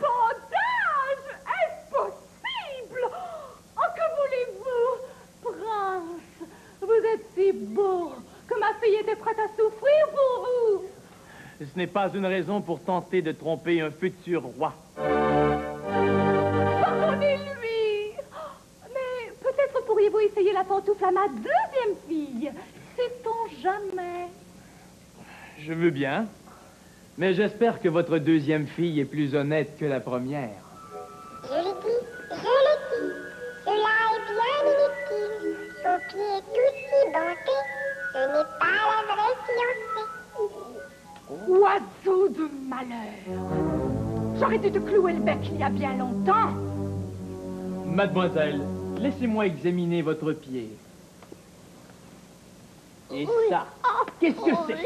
bandage! Est-ce possible? Oh, que voulez-vous? Prince, vous êtes si beau que ma fille était prête à souffrir pour vous. Ce n'est pas une raison pour tenter de tromper un futur roi. Pardonnez-lui! Mais peut-être pourriez-vous essayer la pantoufle à ma deuxième fille. Sait-on jamais? Je veux bien. Mais j'espère que votre deuxième fille est plus honnête que la première. Je l'ai dit. Cela est bien inutile. Son pied est tout si bandé. Ce n'est pas la vraie fiancée. Oiseau de malheur! J'aurais dû te clouer le bec il y a bien longtemps. Mademoiselle, laissez-moi examiner votre pied. Et ça, qu'est-ce que c'est?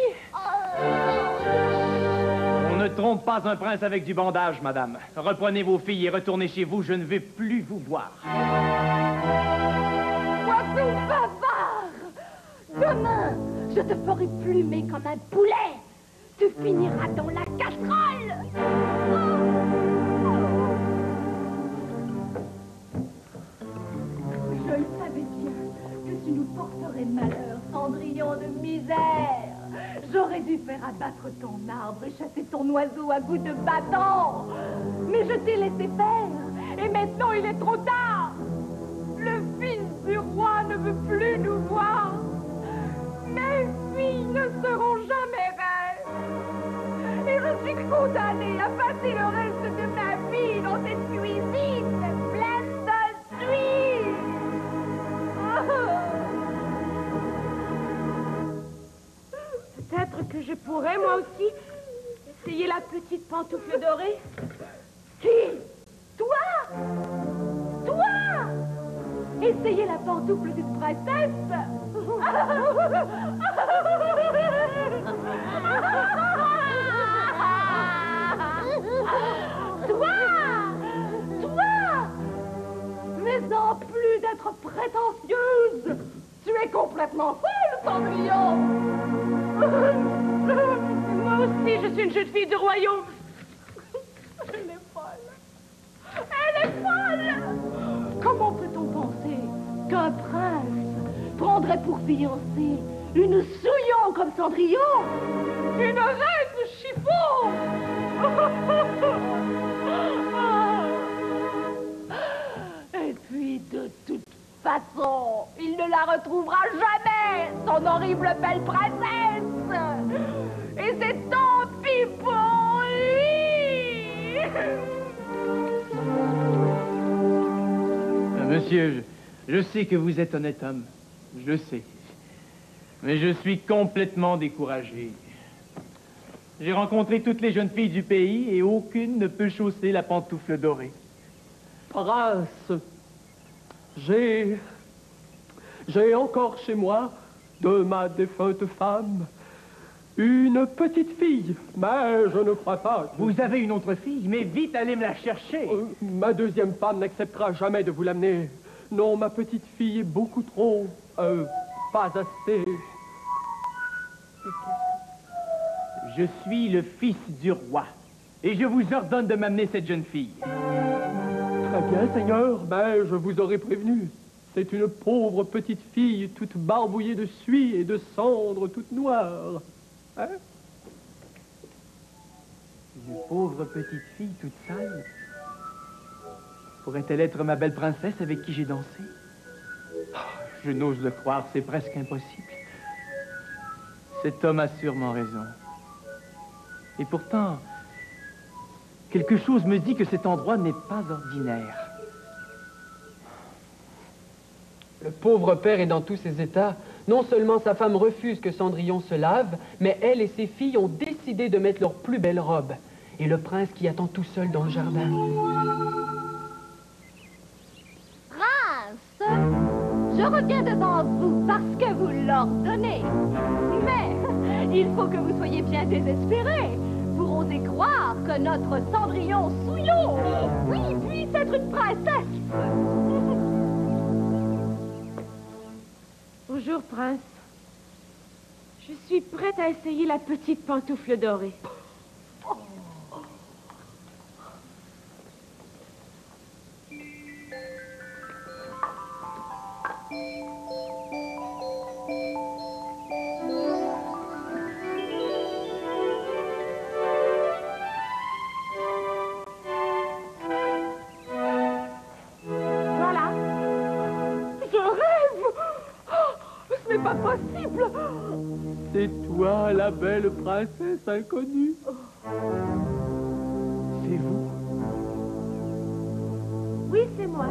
On ne trompe pas un prince avec du bandage, madame. Reprenez vos filles et retournez chez vous, je ne veux plus vous voir. Oiseau bavard! Demain, je te ferai plumer comme un poulet. Tu finiras dans la casserole. Je le savais bien que tu nous porterais malheur, Cendrillon de misère. J'aurais dû faire abattre ton arbre et chasser ton oiseau à goût de bâton. Mais je t'ai laissé faire. Et maintenant, il est trop tard. Le fils du roi ne veut plus nous voir. Mes filles ne seront jamais reines. Et je suis condamnée à passer le reste de ma vie dans cette cuisine pleine de suie. Peut-être que je pourrais, moi aussi, essayer la petite pantoufle dorée. Qui? Toi? Toi? Essayer la pantoufle d'une princesse? Toi! Mais en plus d'être prétentieuse, tu es complètement folle, Cendrillon! Moi aussi, je suis une jeune fille du royaume. Elle est folle! Elle est folle! Comment peut-on penser qu'un prince prendrait pour fiancée une souillon comme Cendrillon? Une reine de chiffon! Et puis, de toute façon, il ne la retrouvera jamais, son horrible belle princesse! Et c'est tant pis pour lui! Monsieur, je sais que vous êtes honnête homme. Je le sais. Mais je suis complètement découragé. J'ai rencontré toutes les jeunes filles du pays et aucune ne peut chausser la pantoufle dorée. Prince, j'ai encore chez moi, de ma défunte femme, une petite fille, mais je ne crois pas. Vous avez une autre fille? Mais vite, allez me la chercher. Ma deuxième femme n'acceptera jamais de vous l'amener. Non, ma petite fille est beaucoup trop... pas assez... Je suis le fils du roi, et je vous ordonne de m'amener cette jeune fille. Très bien, Seigneur, mais je vous aurais prévenu. C'est une pauvre petite fille, toute barbouillée de suie et de cendres, toute noire. Hein? Une pauvre petite fille toute sale? Pourrait-elle être ma belle princesse avec qui j'ai dansé? Oh, je n'ose le croire, c'est presque impossible. Cet homme a sûrement raison. Et pourtant, quelque chose me dit que cet endroit n'est pas ordinaire. Le pauvre père est dans tous ses états. Non seulement sa femme refuse que Cendrillon se lave, mais elle et ses filles ont décidé de mettre leurs plus belles robes. Et le prince qui attend tout seul dans le jardin. Prince, je reviens devant vous parce que vous l'ordonnez. Mais il faut que vous soyez bien désespéré pour oser croire que notre Cendrillon Souillon, oui, puisse être une princesse. Bonjour, prince. Je suis prête à essayer la petite pantoufle dorée. Voilà. Je rêve. Oh, ce n'est pas possible. C'est toi, la belle princesse inconnue. C'est vous? Oui, c'est moi.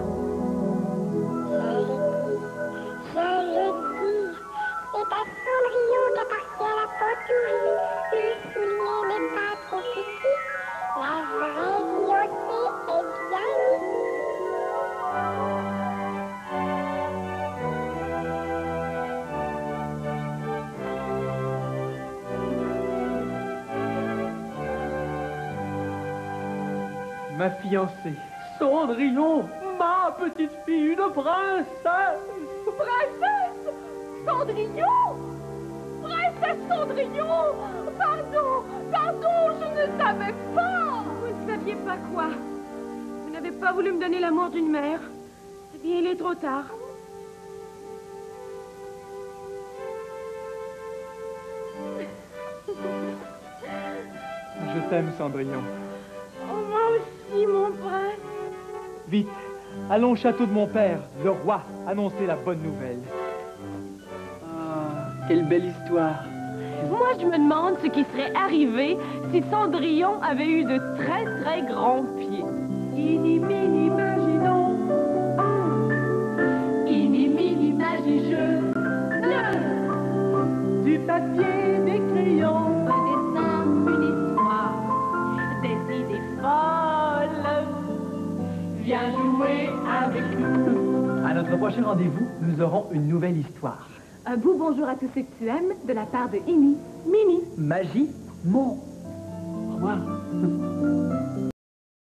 Je le dis, c'est à Cendrillon qu'appartient la pantoufle. Le soulier n'est pas trop petit. La vraie fiancée est bien ici. Ma fiancée. Cendrillon, ma petite fille, une princesse. Princesse Cendrillon. Princesse Cendrillon. Pardon, je ne savais pas. Vous ne saviez pas quoi? Vous n'avez pas voulu me donner l'amour d'une mère? Eh bien, il est trop tard. Je t'aime, Cendrillon. Oh, moi aussi, mon prince. Vite, allons au château de mon père, le roi, annoncer la bonne nouvelle. Ah, quelle belle histoire. Moi, je me demande ce qui serait arrivé si Cendrillon avait eu de très, très grands pieds. Inimaginons. Inimagineux. Du papier, des crayons, un dessin, une histoire, des idées folles. Viens jouer avec nous. À notre prochain rendez-vous, nous aurons une nouvelle histoire. Un beau bonjour à tous ceux que tu aimes de la part de Imi. Mimi. Magie, mon. Au revoir.